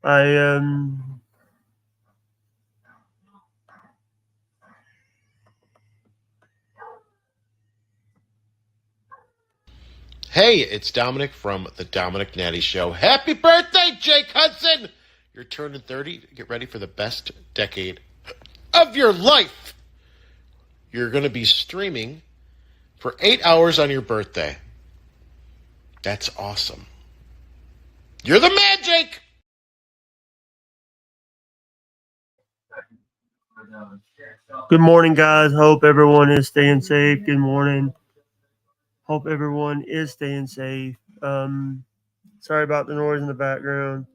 I Hey, it's Dominic from The Dominic Natty Show. Happy birthday, Jake Hudson! You're turning 30. Get ready for the best decade of your life. You're going to be streaming for 8 hours on your birthday. That's awesome. You're the man, Jake! Good morning, guys. Hope everyone is staying safe. Good morning. Hope everyone is staying safe. Sorry about the noise in the background,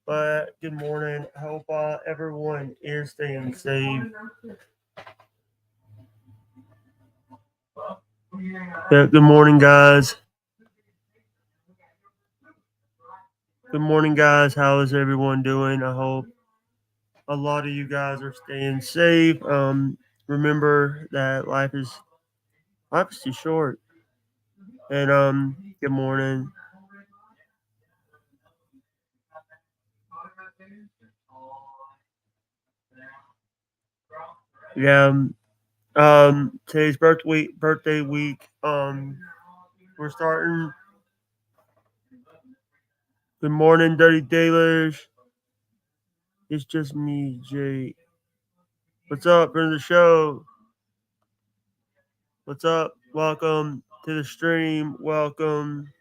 but good morning. Hope everyone is staying safe. Yeah, good morning, guys. Good morning, guys. How is everyone doing? I hope a lot of you guys are staying safe. Remember that life is too short. And good morning. Yeah. Today's birthday week. We're starting. Good morning, Dirty Dailers. It's just me, Jay. What's up, friend of the show? What's up? Welcome to the stream. Welcome.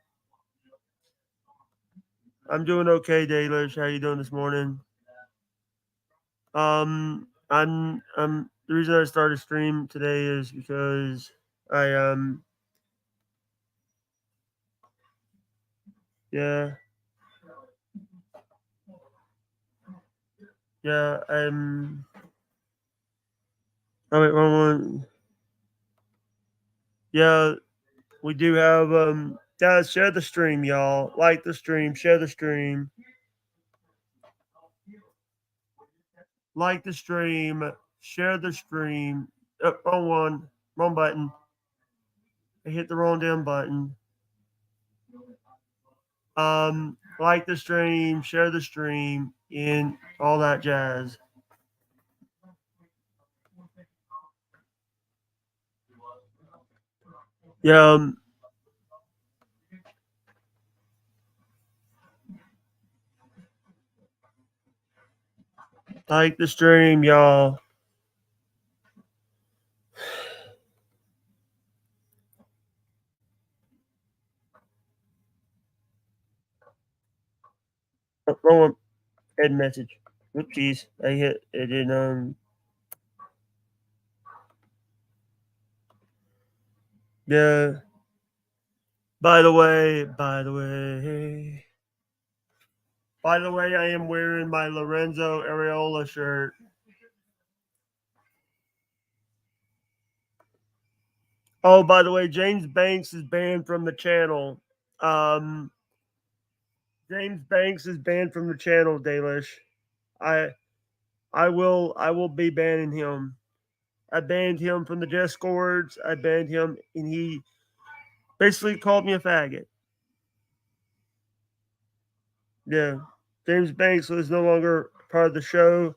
I'm doing okay, Dailers. How you doing this morning? I'm the reason I started stream today is because I yeah yeah oh wait wrong one. Yeah, we do have guys, share the stream, y'all. Like the stream, share the stream, like the stream, share the stream. Wrong one, wrong button. I hit the wrong damn button. Like the stream, share the stream, and all that jazz. Yeah, like the stream, y'all. Wrong one. Head message. Oopsies. I hit it didn't yeah. By the way, I am wearing my Lorenzo Areola shirt. Oh, by the way, James Banks is banned from the channel. Um, James Banks is banned from the channel, Dalish. I I will be banning him. I banned him from the Discords. I banned him, and he basically called me a faggot. Yeah, James Banks is no longer part of the show.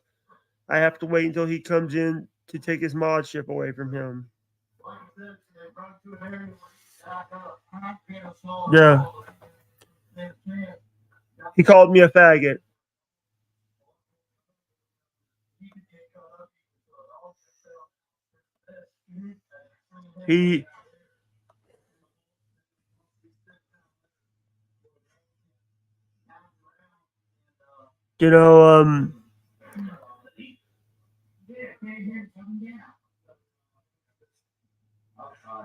I have to wait until he comes in to take his modship away from him. Yeah, he called me a faggot. He, you know,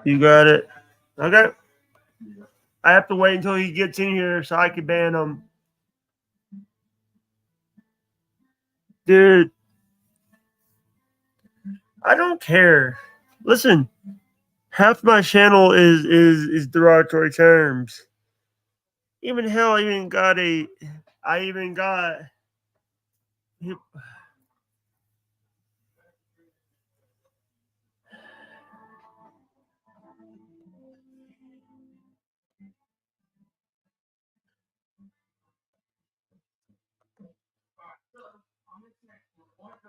you got it. Okay, I have to wait until he gets in here so I can ban him, dude. I don't care. Listen, half my channel is derogatory terms. Even hell, I even got.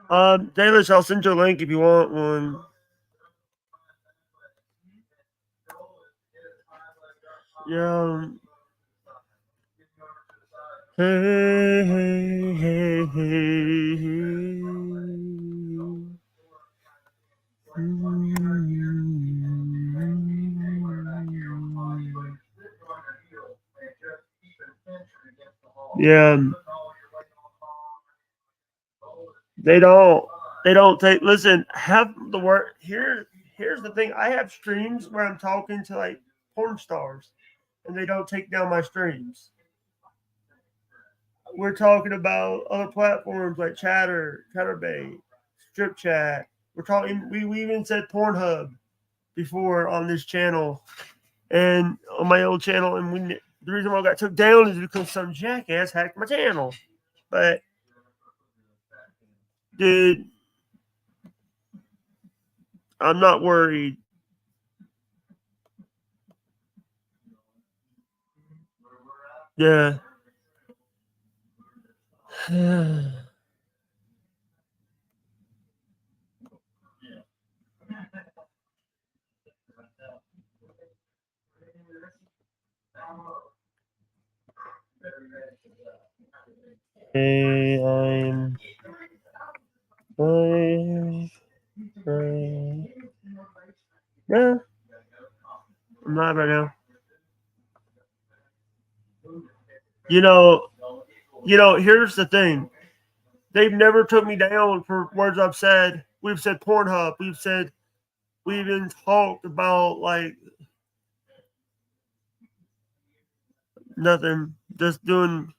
Dalish, I'll send you a link if you want one. Yeah. Hey, hey, hey, hey, hey. Yeah. They don't take listen, have the word here's the thing. I have streams where I'm talking to like porn stars and they don't take down my streams. We're talking about other platforms like Chatterbait, Strip Chat. We're talking. We even said Pornhub before on this channel and on my old channel. And the reason why I got took down is because some jackass hacked my channel. But dude, I'm not worried. Yeah. Hey, I'm yeah, I'm not right now. You know, here's the thing. They've never took me down for words I've said. We've said Pornhub. We've even talked about like nothing. Just doing.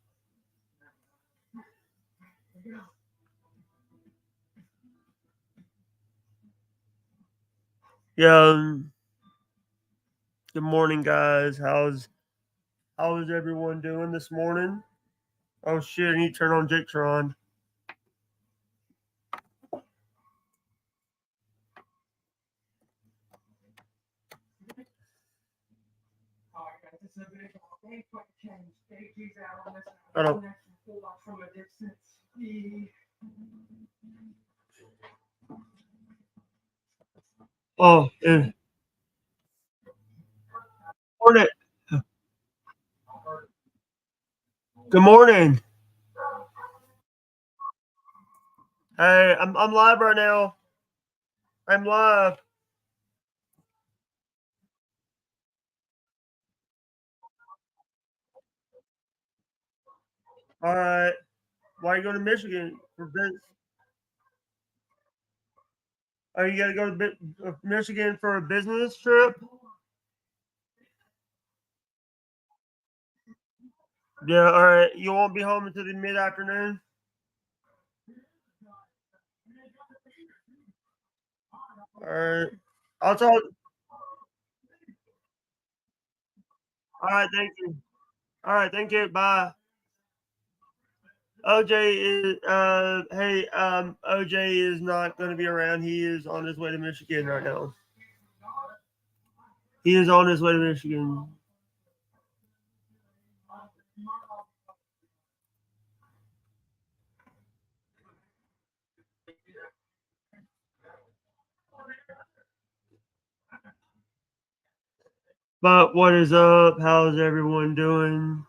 Yeah. Good morning, guys. How's everyone doing this morning? Oh shit! I need to turn on Jacktron. I don't. Oh, yeah. Morning. Good morning. Hey, I'm live right now. I'm live. All right. Why are you going to Michigan for business? Are you going to go to Michigan for a business trip? Yeah. All right. You won't be home until the mid afternoon. All right. I'll talk. All right. Thank you. All right. Thank you. Bye. OJ is OJ is not going to be around. He is on his way to Michigan right now. He is on his way to Michigan. But what is up? How's everyone doing?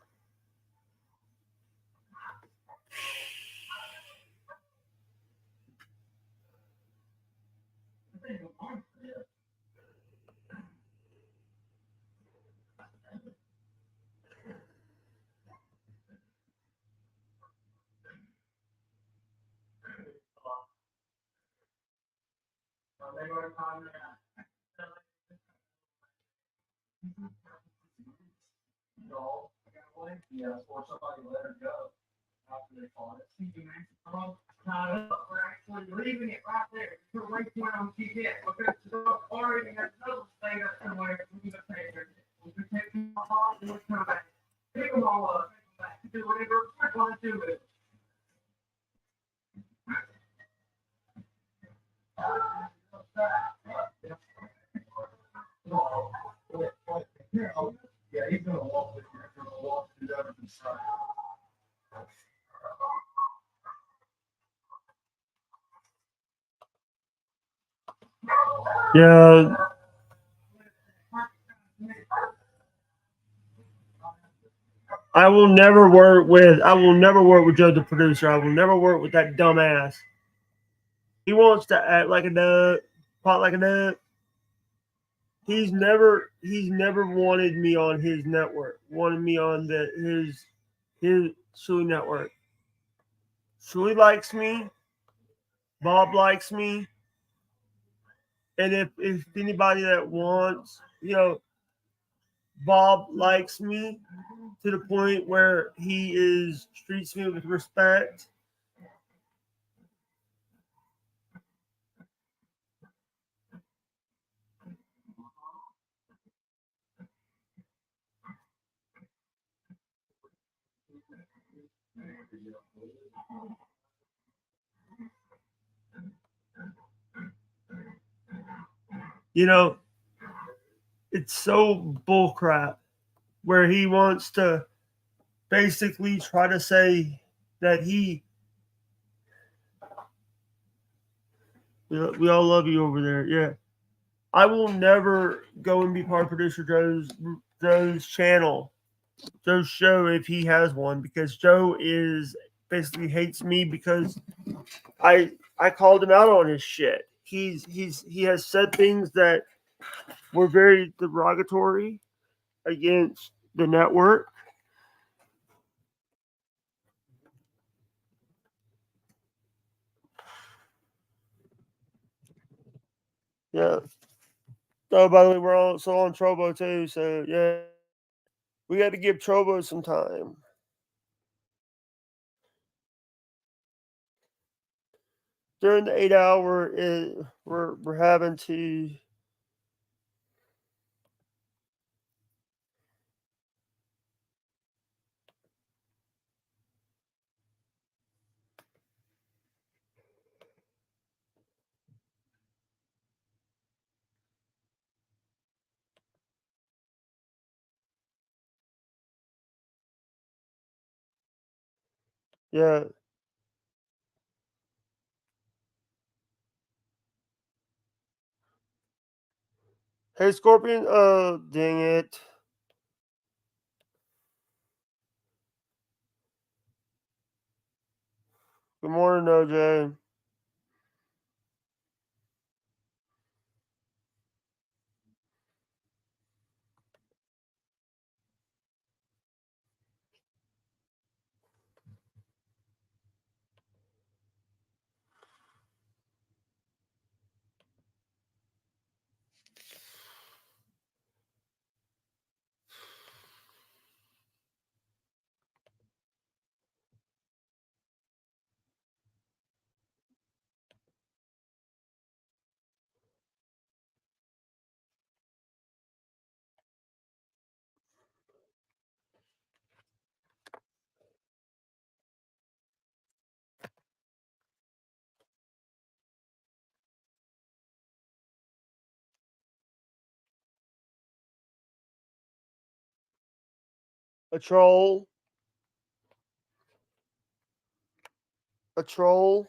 Yeah, I will never work with Joe the producer. I will never work with that dumbass. He wants to act like a duck, pot like a duck. He's never wanted me on his network. Wanted me on his Shui network. Shui likes me. Bob likes me. And if anybody that wants, Bob likes me to the point where he is treats me with respect. You know, it's so bullcrap where he wants to basically try to say that we all love you over there. Yeah. I will never go and be part of producer Joe's channel, Joe's show if he has one, because Joe is basically hates me because I called him out on his shit. He has said things that were very derogatory against the network. Yeah. Oh, by the way, we're also on Trovo too, so yeah, we got to give Trovo some time. During the 8 hour, we're having to. Yeah. Hey, Scorpion. Dang it. Good morning, OJ. A troll. A troll.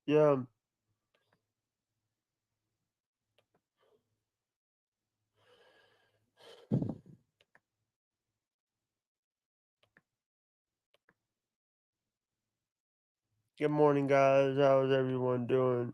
Yeah. Good morning, guys. How's everyone doing?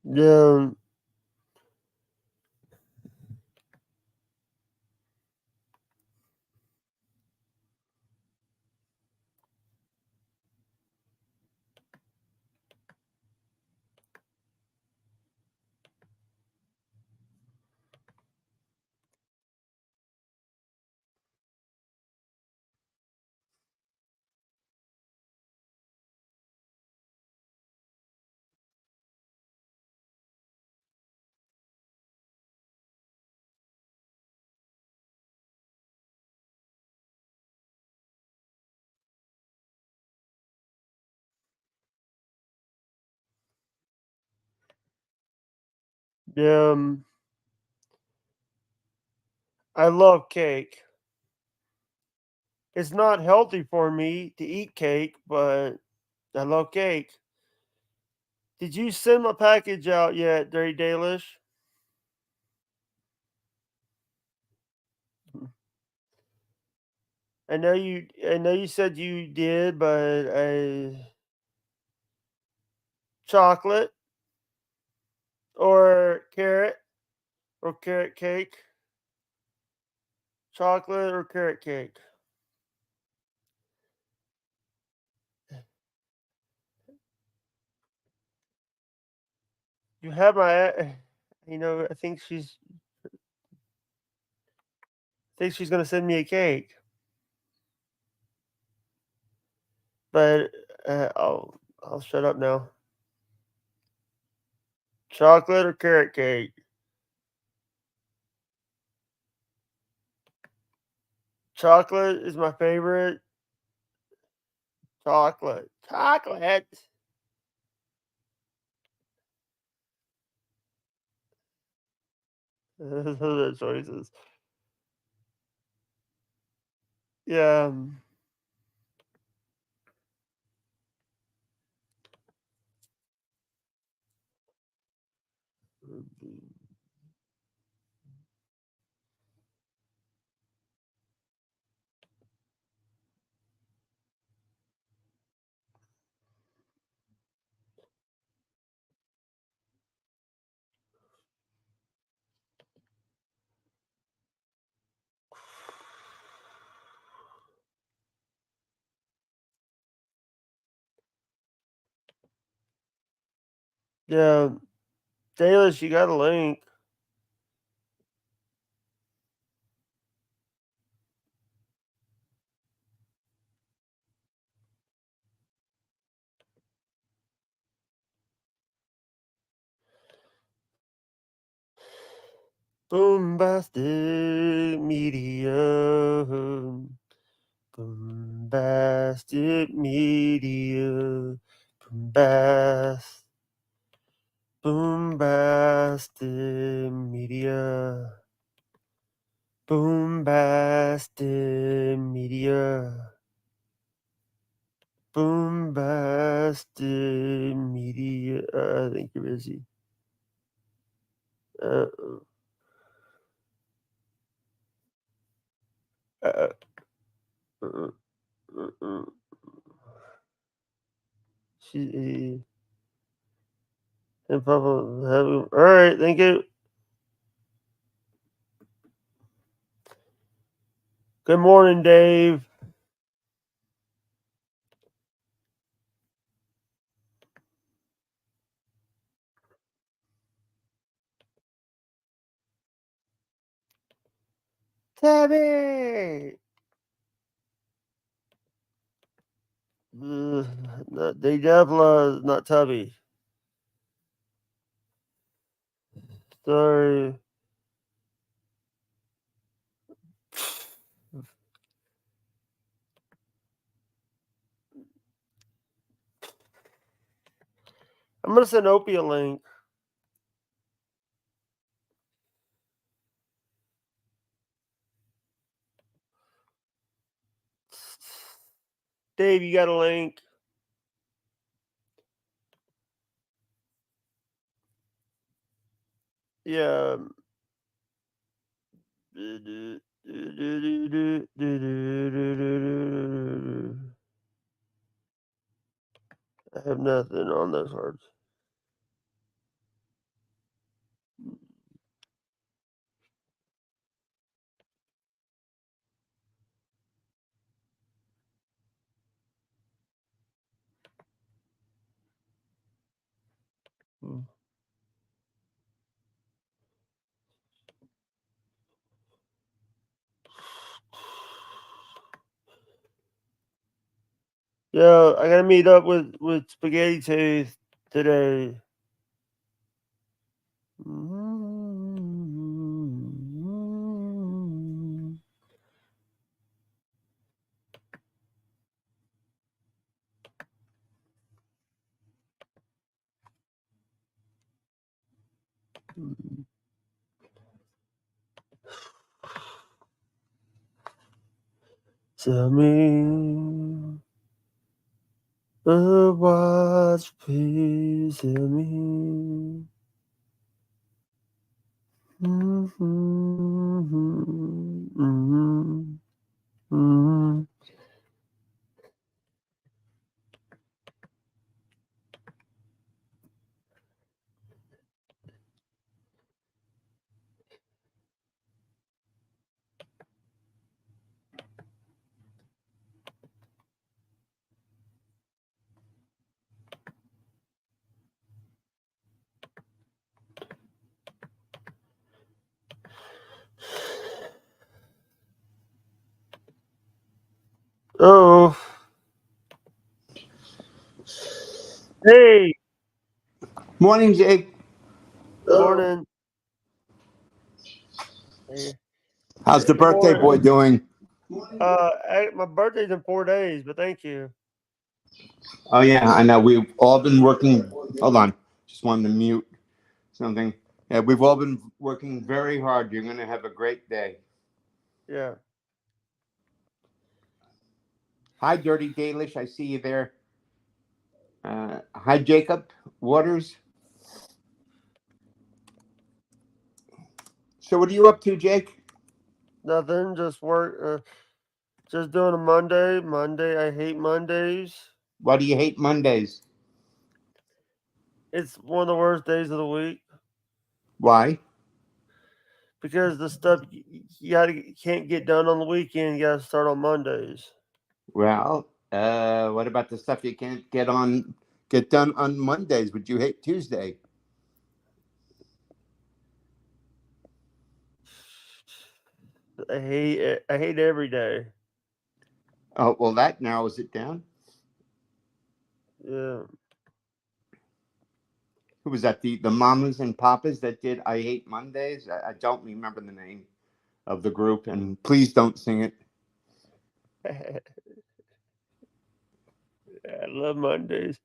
Yeah. Yeah, I love cake. It's not healthy for me to eat cake, but I love cake. Did you send my package out yet, Dirty Dalish? I know you said you did, but chocolate or carrot cake. Chocolate or carrot cake. You have I think she's gonna send me a cake, but I'll shut up now. Chocolate or carrot cake? Chocolate is my favorite. Chocolate. Those are the choices. Yeah. Yeah. Dailish, you got a link. Bombastic media. Bombastic media. Bombastic media. Bombastic media. Bombastic media. I think you're busy. Uh, uh, uh, uh, uh, she, all right, thank you. Good morning, Dave. Tabby. They Devla, not Tubby. Sorry. I'm gonna send Opie a link. Dave, you got a link? Yeah. I have nothing on those cards. Yeah, I gotta meet up with Spaghetti Tooth today. Tell me, watch, please tell me. Oh, hey, Morning, Jake. morning. Hey, How's the good birthday boy morning. doing? My birthday's in 4 days, but thank you. Oh, yeah, I know. We've all been working. Hold on. Just wanted to mute something. Yeah, we've all been working very hard. You're going to have a great day. Yeah. Hi, Dirty Dalish. I see you there. Hi, Jacob Waters. So, what are you up to, Jake? Nothing, just work. Just doing a Monday. I hate Mondays. Why do you hate Mondays? It's one of the worst days of the week Why? because the stuff you can't get done on the weekend. You got to start on Mondays. Well, what about the stuff you can't get done on Mondays? Would you hate Tuesday? I hate it. I hate every day. Oh, well, that narrows it down. Yeah. Who was that? The mamas and papas that did I Hate Mondays? I don't remember the name of the group, and please don't sing it. I love Mondays.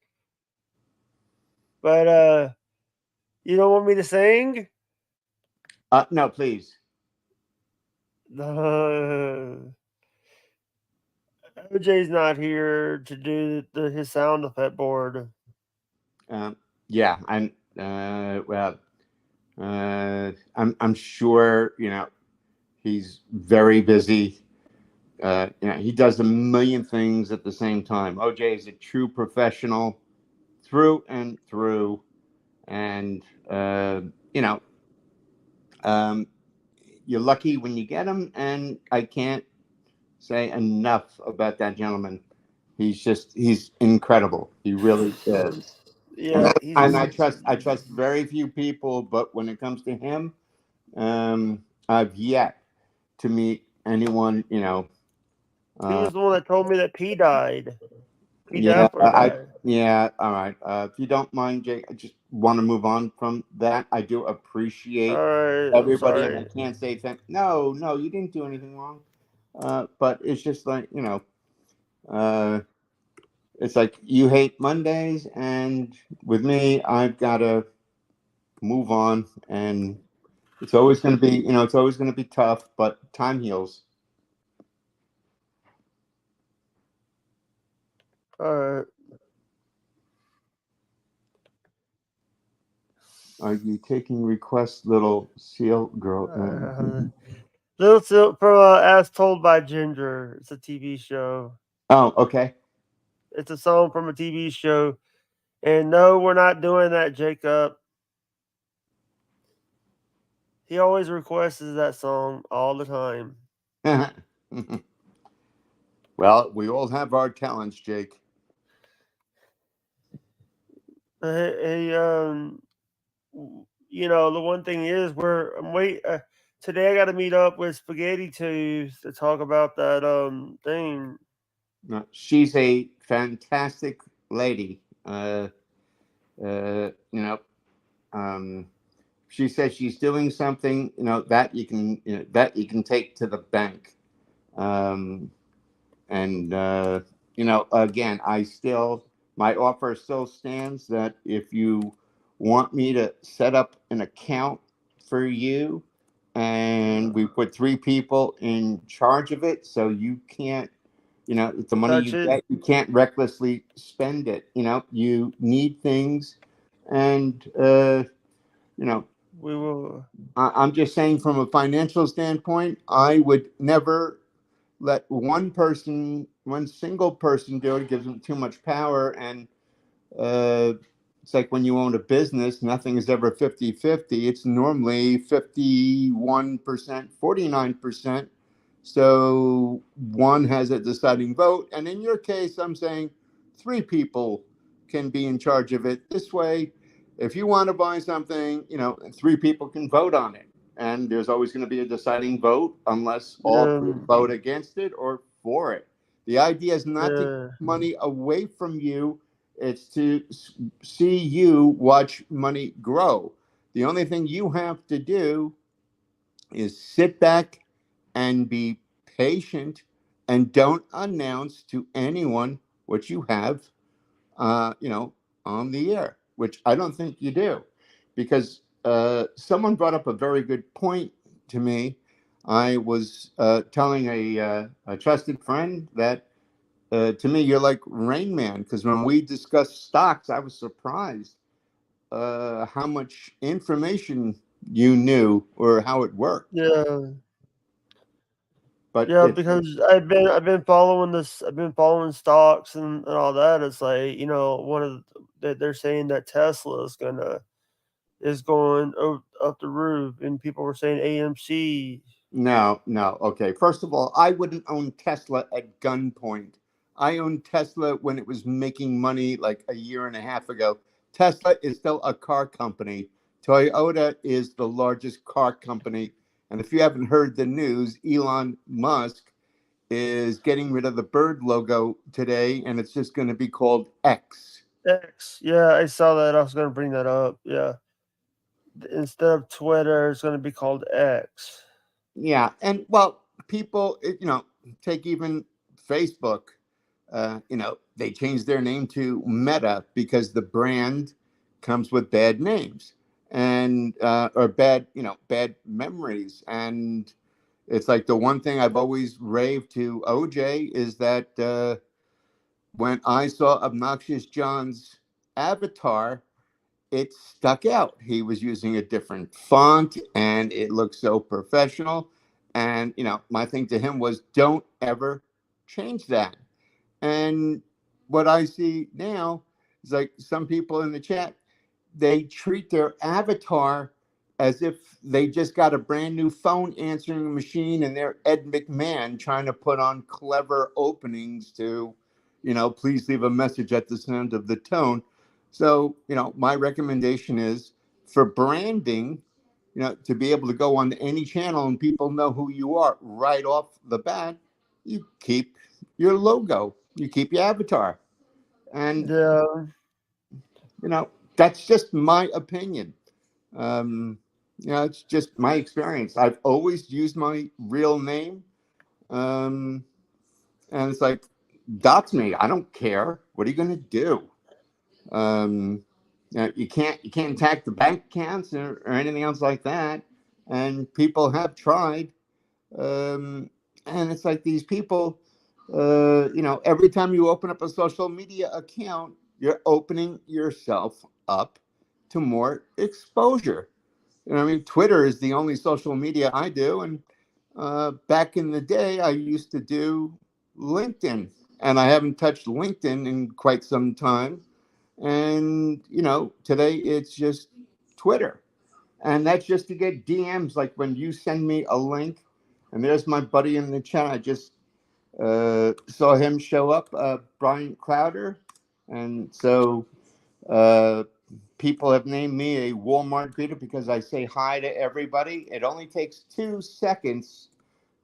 But you don't want me to sing? No, please. OJ's not here to do his sound effect board. Yeah, I'm sure he's very busy. He does a million things at the same time. OJ is a true professional through and through, and you're lucky when you get him, and I can't say enough about that gentleman. He's incredible. He really is. Yeah, And I trust very few people, but when it comes to him, I've yet to meet anyone, he was the one that told me that P died. P yeah, Dapper died. yeah, all right. If you don't mind, Jake, I just want to move on from that. I do appreciate All right, I'm everybody, and I sorry. can't say no, you didn't do anything wrong. But it's just like, it's like you hate Mondays, and with me, I've got to move on, and it's always going to be, it's always going to be tough, but time heals. All right. Are you taking requests, little seal girl? Little Silk from As Told by Ginger. It's a TV show. Oh, okay. It's a song from a TV show. And no, we're not doing that, Jacob. He always requests that song all the time. Well, we all have our talents, Jake. Hey, the one thing is, today I got to meet up with Spaghetti Tooth to talk about that thing. She's a fantastic lady. You know, she says she's doing something, that you can take to the bank. And again, my offer still stands that if you want me to set up an account for you, and we put 3 people in charge of it, so you can't You know, it's the money That's you it. get. You can't recklessly spend it. You know, you need things, and you know, We will. I'm just saying from a financial standpoint, I would never let one single person do it. It gives them too much power. And uh, it's like when you own a business, nothing is ever 50-50. It's normally 51%, 49%. So one has a deciding vote. And in your case, I'm saying three people can be in charge of it. This way, if you want to buy something, you know, three people can vote on it. And there's always going to be a deciding vote unless all three Um, vote against it or for it. The idea is not to get uh, money away from you, it's to see you watch money grow. The only thing you have to do is sit back and be patient and don't announce to anyone what you have, you know, on the air, which I don't think you do, because someone brought up a very good point to me. I was telling a trusted friend that to me you're like Rain Man, because when we discussed stocks, I was surprised how much information you knew or how it worked. yeah, But yeah. it's Because I've been following this. I've been following stocks and all that. It's like, one of that they're saying that Tesla is going up the roof, and people were saying AMC. no, no. Okay. First of all, I wouldn't own Tesla at gunpoint. I owned Tesla when it was making money like a year and a half ago. Tesla is still a car company. Toyota is the largest car company. And if you haven't heard the news, Elon Musk is getting rid of the bird logo today, and it's just going to be called X. X. Yeah, I saw that. I was going to bring that up. Yeah, instead of Twitter, it's going to be called X. Yeah. And well, people, you know, take even Facebook. You know, they changed their name to Meta because the brand comes with bad names and or bad, you know, bad memories. And it's like the one thing I've always raved to OJ is that when I saw Obnoxious John's avatar, it stuck out. He was using a different font and it looked so professional. And, you know, my thing to him was don't ever change that. And what I see now is like some people in the chat, they treat their avatar as if they just got a brand new phone answering machine and they're Ed McMahon trying to put on clever openings to, you know, please leave a message at the sound of the tone. So, you know, my recommendation is for branding, you know, to be able to go on any channel and people know who you are right off the bat, you keep your logo, you keep your avatar. And, Yeah, you know, that's just my opinion. Um, you know, it's just my experience. I've always used my real name. Um, and it's like, dox me. I don't care. What are you going to do? Um, you know, you can't attack the bank accounts or anything else like that. And people have tried. Um, and it's like these people, you know, every time you open up a social media account, you're opening yourself up to more exposure. You know, I mean, Twitter is the only social media I do. And back in the day, I used to do LinkedIn, and I haven't touched LinkedIn in quite some time. And, you know, today it's just Twitter. And that's just to get DMs. Like when you send me a link, and there's my buddy in the chat. I just saw him show up, Brian Clowder. And so uh, people have named me a Walmart greeter because I say hi to everybody. It only takes 2 seconds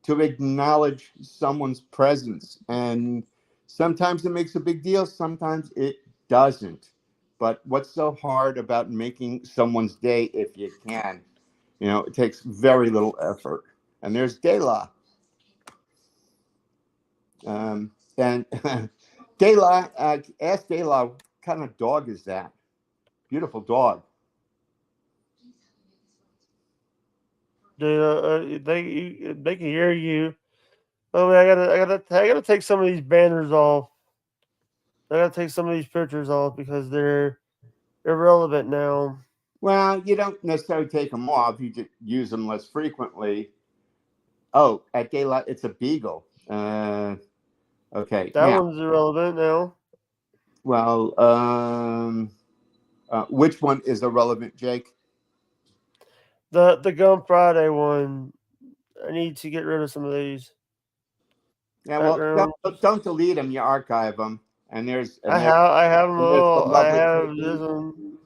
to acknowledge someone's presence. And sometimes it makes a big deal, sometimes it doesn't. But what's so hard about making someone's day if you can? You know, it takes very little effort. And there's Dela. And Dela, ask Dela, what kind of dog is that? Beautiful dog. they can hear you. Oh man, I gotta take some of these banners off. I gotta take some of these pictures off because they're irrelevant now. Well, you don't necessarily take them off. You just use them less frequently. Oh, at daylight, it's a beagle. Okay. That Now, one's irrelevant now. well, which one is irrelevant, Jake? The Gun Friday one. I need to get rid of some of these Yeah, well, background. don't delete them. You archive them, and there's I have them there's the all. I lovely have this KB. one.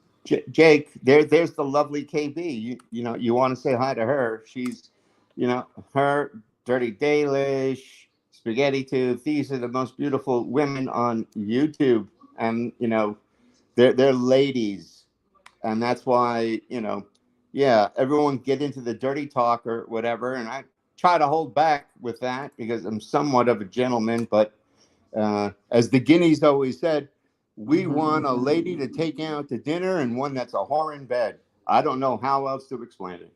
Jake, there's the lovely KB. You want to say hi to her. She's, her Dirty Dalish, Spaghetti Tooth. These are the most beautiful women on YouTube, and they're ladies, and that's why yeah, everyone get into the dirty talk or whatever, and I try to hold back with that because I'm somewhat of a gentleman, but as the Guineas always said, we want a lady to take out to dinner and one that's a whore in bed. I don't know how else to explain it.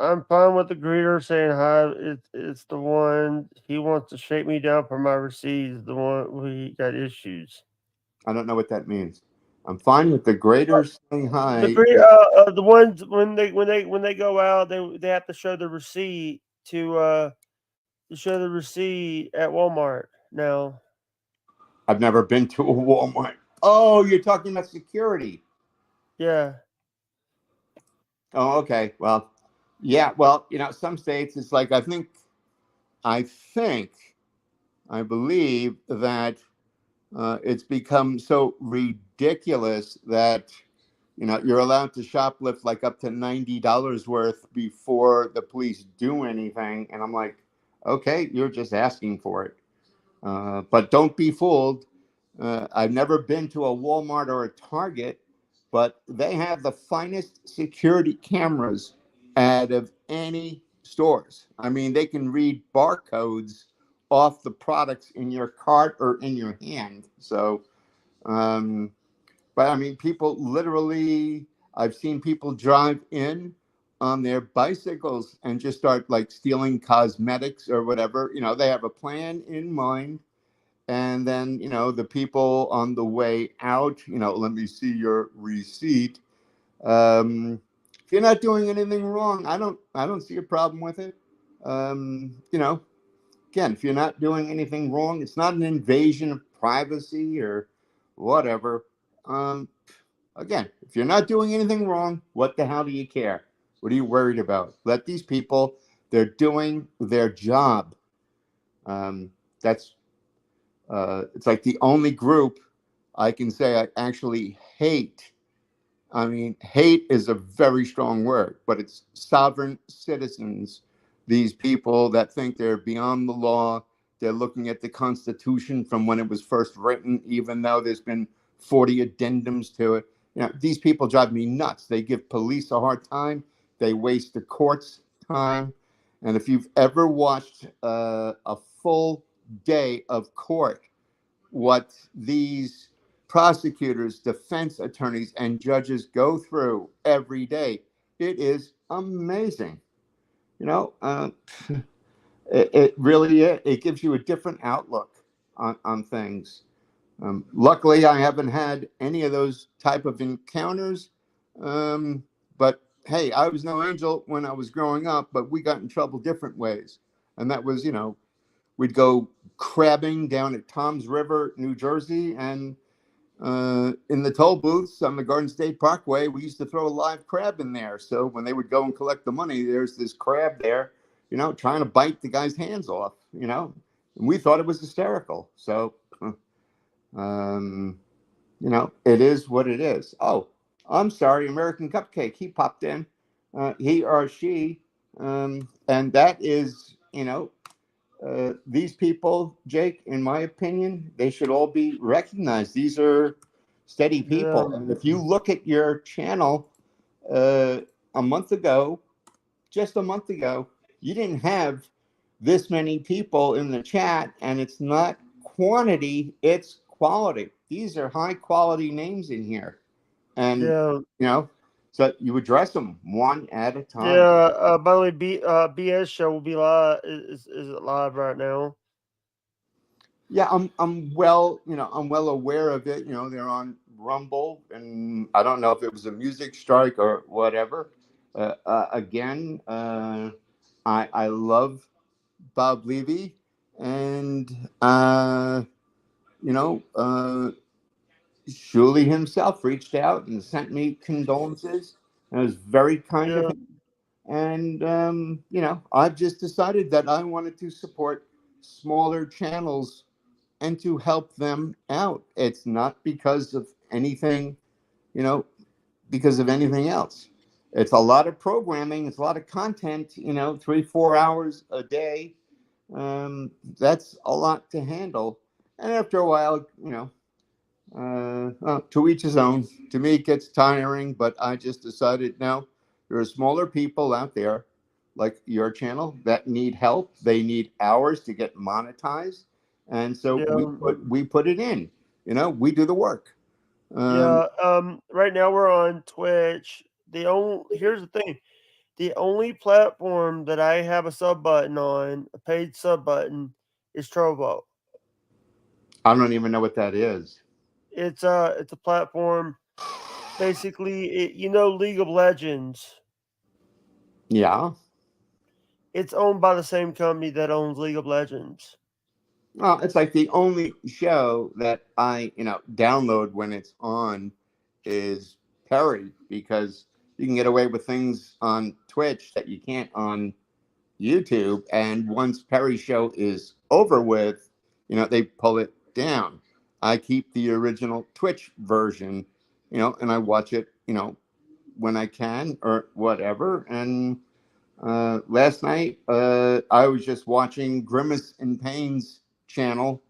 I'm fine with the greeter saying hi. It's the one he wants to shake me down for my receipts. The one we got issues. I don't know what that means. I'm fine with the graders saying hi. The ones when they go out, they have to show the receipt to show the receipt at Walmart now. I've never been to a Walmart. Oh, you're talking about security. Yeah. Oh, okay. Well, yeah. Well, some states it's like I believe that it's become so ridiculous that you're allowed to shoplift like up to $90 worth before the police do anything, and I'm like, okay, you're just asking for it. But don't be fooled. I've never been to a Walmart or a Target, but they have the finest security cameras out of any stores. I mean, they can read barcodes off the products in your cart or in your hand. So, but I mean, people literally, I've seen people drive in on their bicycles and just start like stealing cosmetics or whatever. They have a plan in mind, and then the people on the way out, let me see your receipt. If you're not doing anything wrong, I don't see a problem with it. Again, if you're not doing anything wrong, it's not an invasion of privacy or whatever. um, Again, if you're not doing anything wrong, what the hell do you care? What are you worried about? Let these people, they're doing their job. That's It's like the only group I can say I actually hate. I mean, hate is a very strong word, but it's sovereign citizens, these people that think they're beyond the law. They're looking at the Constitution from when it was first written, even though there's been 40 addendums to it. These people drive me nuts. They give police a hard time. They waste the courts' time. And if you've ever watched a full day of court, what these prosecutors, defense attorneys, and judges go through every day, it is amazing. You know, uh, it really is. It gives you a different outlook on things. Luckily, I haven't had any of those type of encounters. But hey, I was no angel when I was growing up, but we got in trouble different ways. And that was, we'd go crabbing down at Tom's River, New Jersey, and in the toll booths on the Garden State Parkway, we used to throw a live crab in there. So when they would go and collect the money, there's this crab there, trying to bite the guy's hands off, and we thought it was hysterical. So, um, it is what it is. Oh, I'm sorry, American Cupcake. He popped in, he or she, and that is, these people, Jake, in my opinion, they should all be recognized. These are steady people. Yeah. And if you look at your channel a month ago, just a month ago, you didn't have this many people in the chat, and it's not quantity, it's quality. These are high quality names in here. And, Yeah. you know, So you address them one at a Yeah. time. By the way, BS show will be live. Is it live right now? Yeah, I'm well, I'm well aware of it. They're on Rumble, and I don't know if it was a music strike or whatever. Again, I love Bob Levy, and you know, uh, Shuley himself reached out and sent me condolences. And it was very kind of Yeah. him. And I've just decided that I wanted to support smaller channels and to help them out. It's not because of anything, you know, because of anything else. It's a lot of programming, it's a lot of content, 3, 4 hours a day. That's a lot to handle. And after a while, well, to each his own. To me, it gets tiring, but I just decided now there are smaller people out there like your channel that need help. They need hours to get monetized, and so we Yeah. put it in. We do the work. Um, Yeah. Right now we're on Twitch. Here's the thing. The only platform that I have a sub button on, a paid sub button, is Trovo. I don't even know what that is. It's a platform. Basically, League of Legends. Yeah. It's owned by the same company that owns League of Legends. Well, it's like the only show that I, download when it's on is Perry because you can get away with things on Twitch that you can't on YouTube. And once Perry's show is over with, they pull it down. I keep the original Twitch version, and I watch it, when I can or whatever. And last night, I was just watching Grimace and Pain's channel,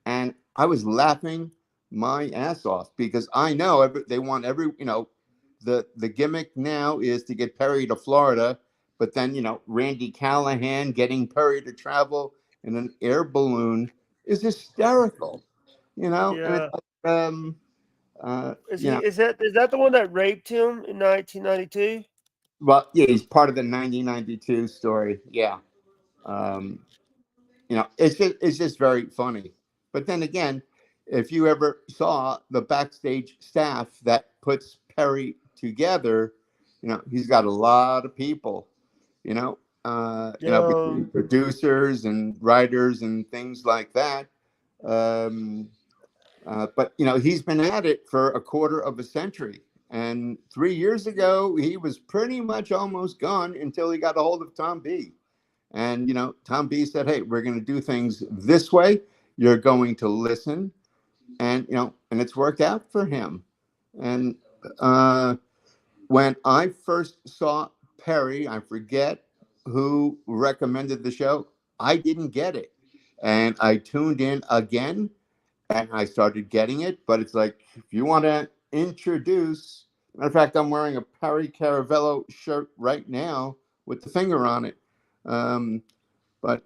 and I was laughing my ass off because I know they want the gimmick now is to get Perry to Florida, but then Randy Callahan getting Perry to travel in an air balloon is hysterical, and it's Yeah. like, Is he? Is that the one that raped him in 1992? well, yeah, he's part of the 1992 story, yeah. Um, it's just very funny. But then again, if you ever saw the backstage staff that puts Perry together, he's got a lot of people, Yeah. between producers and writers and things like that. Um, but he's been at it for a quarter of a century. And 3 years ago, he was pretty much almost gone until he got a hold of Tom B. And Tom B said, "Hey, we're going to do things this way. You're going to listen," and and it's worked out for him. And when I first saw Perry, I forget who recommended the show. I didn't get it, and I tuned in again, and I started getting it. But it's like if you want to introduce. Matter of fact, I'm wearing a Perry Caravello shirt right now with the finger on it. Um, but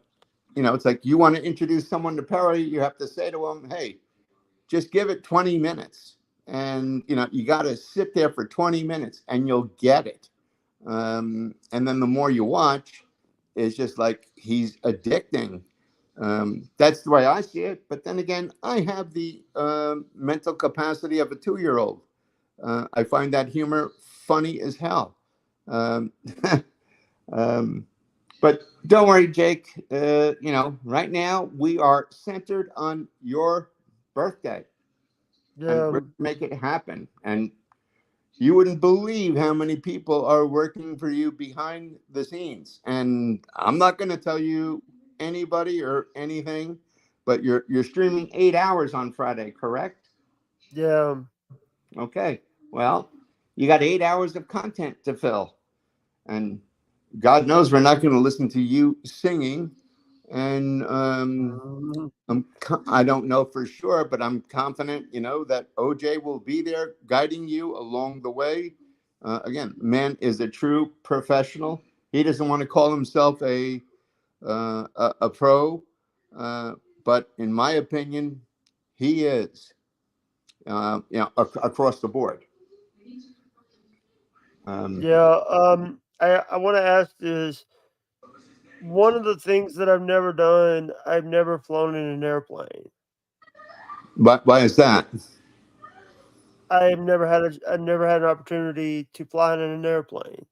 it's like you want to introduce someone to Perry, you have to say to them, "Hey, just give it 20 minutes," and you got to sit there for 20 minutes, and you'll get it. And then the more you watch, it's just like he's addicting. That's the way I see it. But then again, I have the mental capacity of a 2-year-old. I find that humor funny as hell. Um, um, but don't worry, Jake. Right now we are centered on your birthday, and Yeah. we're gonna make it happen. And you wouldn't believe how many people are working for you behind the scenes. And I'm not going to tell you anybody or anything, but you're streaming 8 hours on Friday, correct? Yeah. Okay. Well, you got 8 hours of content to fill, and God knows we're not going to listen to you singing. And Mhm. I don't know for sure, but I'm confident, that OJ will be there guiding you along the way. Again, man is a true professional. He doesn't want to call himself a pro, uh, but in my opinion, he is. Across the board. Yeah. I want to ask this. One of the things that I've never done, I've never flown in an airplane. But why is that? I've never had an opportunity to fly in an airplane.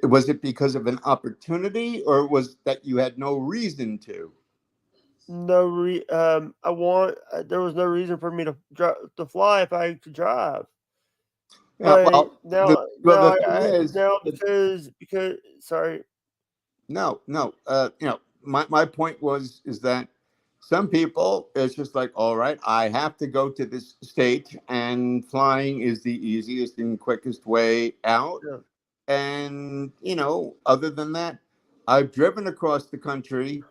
Was it because of an opportunity, or was that you had no reason to? There was no reason for me to fly if I could drive. Yeah, But well, the thing is, now because sorry. no, no. My point is that some people, it's just like, all right, I have to go to this state, and flying is the easiest and quickest way out. Yeah, And other than that, I've driven across the country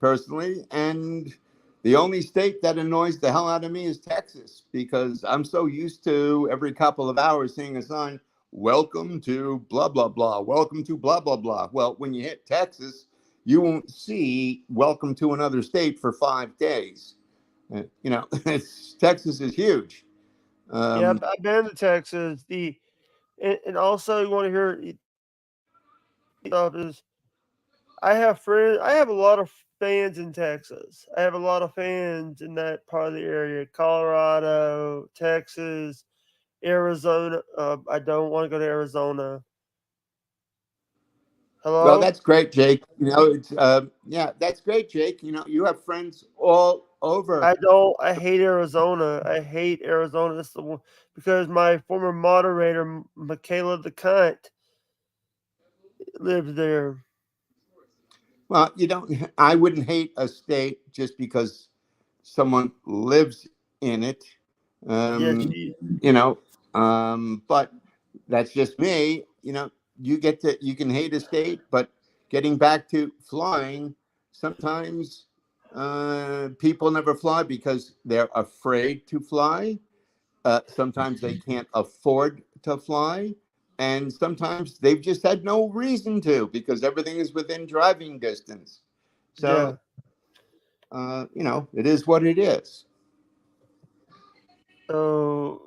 personally, and the only state that annoys the hell out of me is Texas, because I'm so used to every couple of hours seeing a sign, welcome to blah blah blah, welcome to blah blah blah. Well, when you hit Texas, you won't see welcome to another state for 5 days. Texas is huge. yeah. um, I've been to Texas. And also you want to hear stuff is I have friends. I have a lot of fans in Texas. I have a lot of fans in that part of the area: Colorado, Texas, Arizona. I don't want to go to Arizona. Well, Hello. that's great, Jake. It's yeah, that's great, Jake. You have friends all over. I don't. I hate Arizona. I hate Arizona. That's the one because my former moderator, Michaela the Cunt, lives there. Well, you don't. I wouldn't hate a state just because someone lives in it. Yeah, Um, she. you know, but that's just me. You can hate a state, but getting back to flying, sometimes people never fly because they're afraid to fly. Sometimes they can't afford to fly. And sometimes they've just had no reason to because everything is within driving distance. Yeah. So, it is what it is. So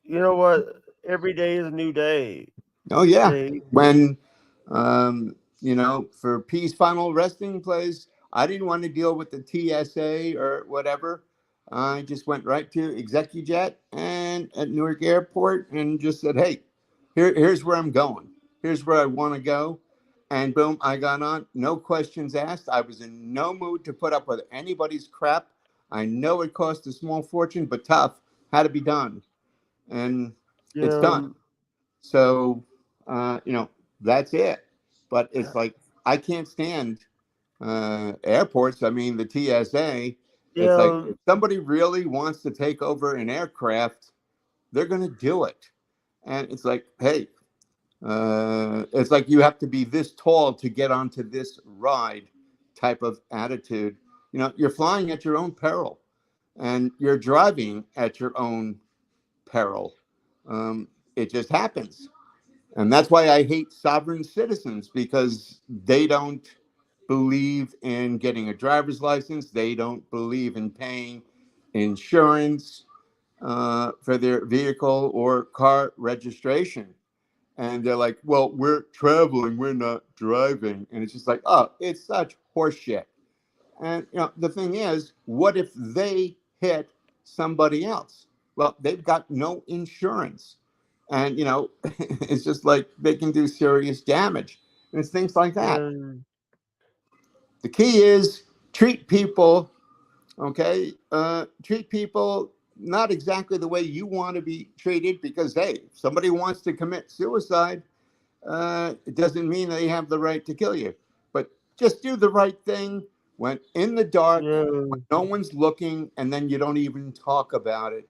you know what? Every day is a new day. Oh, yeah. Jake. When, for Peace Final Resting Place, I didn't want to deal with the TSA or whatever. I just went right to ExecuJet and at Newark Airport and just said, hey, here's where I'm going. Here's where I want to go. And boom, I got on. No questions asked. I was in no mood to put up with anybody's crap. I know it cost a small fortune, but tough. Had to be done. And it's Yeah. done. So, that's it. But it's like, I can't stand airports. I mean, the TSA, it's like, Yeah. if somebody really wants to take over an aircraft, they're going to do it. And it's like, hey, it's like you have to be this tall to get onto this ride type of attitude. You're flying at your own peril and you're driving at your own peril. It just happens. And that's why I hate sovereign citizens, because they don't believe in getting a driver's license. They don't believe in paying insurance for their vehicle or car registration. And they're like, well, we're traveling, we're not driving. And it's just like, oh, it's such horseshit. And the thing is, what if they hit somebody else? Well, they've got no insurance. And it's just like they can do serious damage. And it's things like that. Yeah. The key is treat people, okay? Treat people not exactly the way you want to be treated, because hey, if somebody wants to commit suicide, it doesn't mean they have the right to kill you. But just do the right thing when in the dark, Yeah. when no one's looking, and then you don't even talk about it.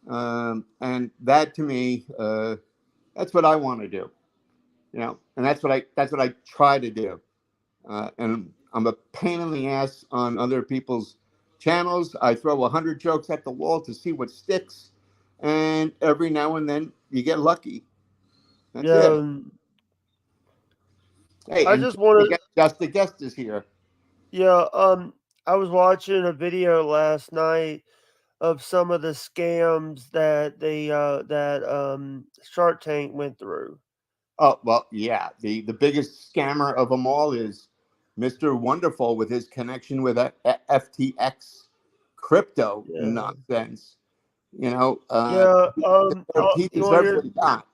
And that, to me, that's what I want to do. And that's what I try to do. And I'm a pain in the ass on other people's channels. I throw 100 jokes at the wall to see what sticks, and every now and then you get lucky. That's it. Yeah. Hey, I and just want to. just the guest is here. Yeah. I was watching a video last night of some of the scams that Shark Tank went through. Oh, well, yeah. The biggest scammer of them all is Mr. Wonderful with his connection with FTX crypto Yeah. nonsense. You know, Yeah. he You want to deserves what hear? he got.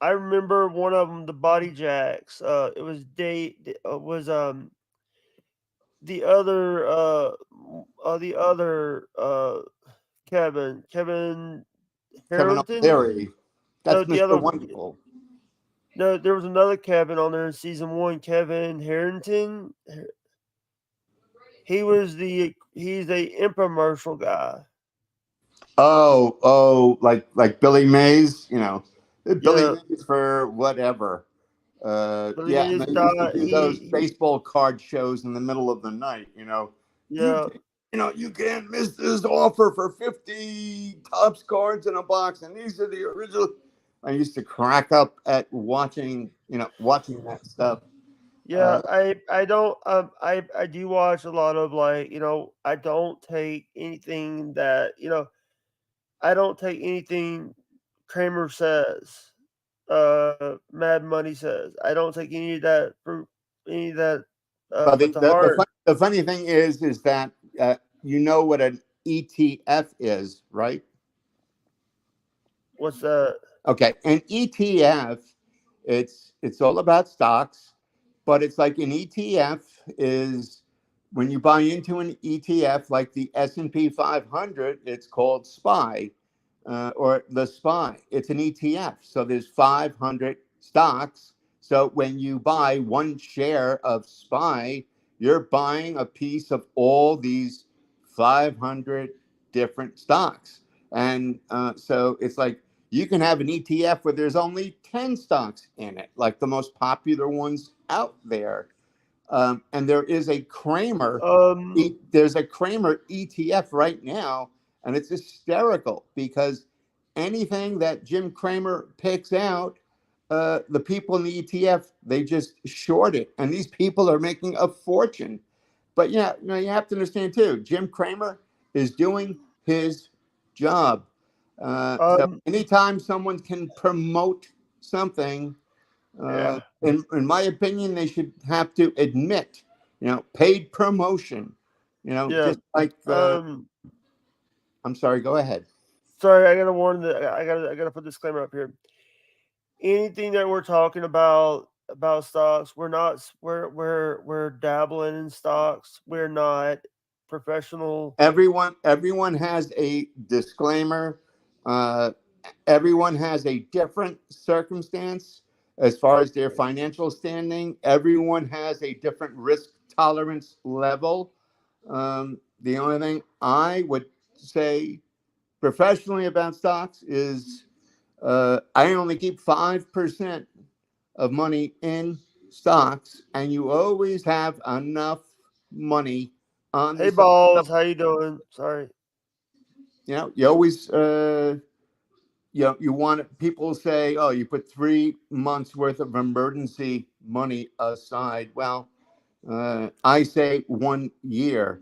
I remember one of them, the Body Jacks. It was the other Kevin Kevin Harrington. O'Leary. No, That's Mr. Wonderful. no, there was another Kevin on there in season 1. Kevin Harrington. He's a infomercial guy. Like Billy Mays, Billy Yeah, Mays for whatever. Billy Yeah, and Mays they used to died. do those baseball card shows in the middle of the night. You Yeah, you can't miss this offer for 50 Topps cards in a box, and these are the original. I used to crack up at watching that stuff. yeah. I don't I do watch a lot of, like, I don't take anything that I don't take anything Kramer says. Mad Money says. I don't take any of that But but to heart. the funny thing is that you know what an ETF is, right? What's that? Okay, an ETF, it's all about stocks, but it's like an ETF is when you buy into an ETF like the S&P 500, it's called SPY or the SPY. It's an ETF, so there's 500 stocks. So when you buy one share of SPY, you're buying a piece of all these 500 different stocks, and so it's like you can have an ETF where there's only 10 stocks in it, like the most popular ones out there. And there is a Kramer, there's a Kramer ETF right now, and it's hysterical because anything that Jim Kramer picks out, the people in the ETF, they just short it. And these people are making a fortune. But yeah, you have to understand too, Jim Kramer is doing his job. So Um, anytime someone can promote something, yeah, in my opinion, they should have to admit, paid promotion. yeah. Just like I'm sorry. Go ahead. Sorry, I gotta warn that I gotta put disclaimer up here. Anything that we're talking about stocks, we're dabbling in stocks. We're not professional. Everyone has a disclaimer. Uh, Everyone has a different circumstance as far as their financial standing. Everyone has a different risk tolerance level. The only thing I would say professionally about stocks is I only keep 5% of money in stocks, and you always have enough money on the Hey, side. balls, how you doing? Sorry. You always you want people say, oh, you put 3 months worth of emergency money aside. Well, I say 1 year.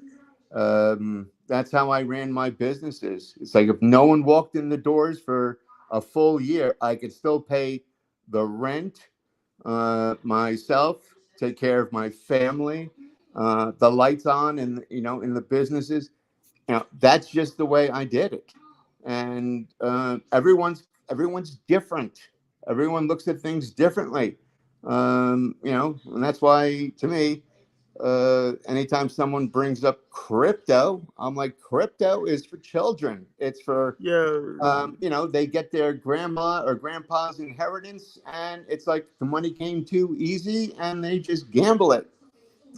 That's how I ran my businesses. It's like if no one walked in the doors for a full year, I could still pay the rent myself, take care of my family, the lights on, and in the businesses. That's just the way I did it. And everyone's different. Everyone looks at things differently. And that's why, to me, anytime someone brings up crypto, I'm like, crypto is for children. It's for Yeah, they get their grandma or grandpa's inheritance, and it's like the money came too easy, and they just gamble it.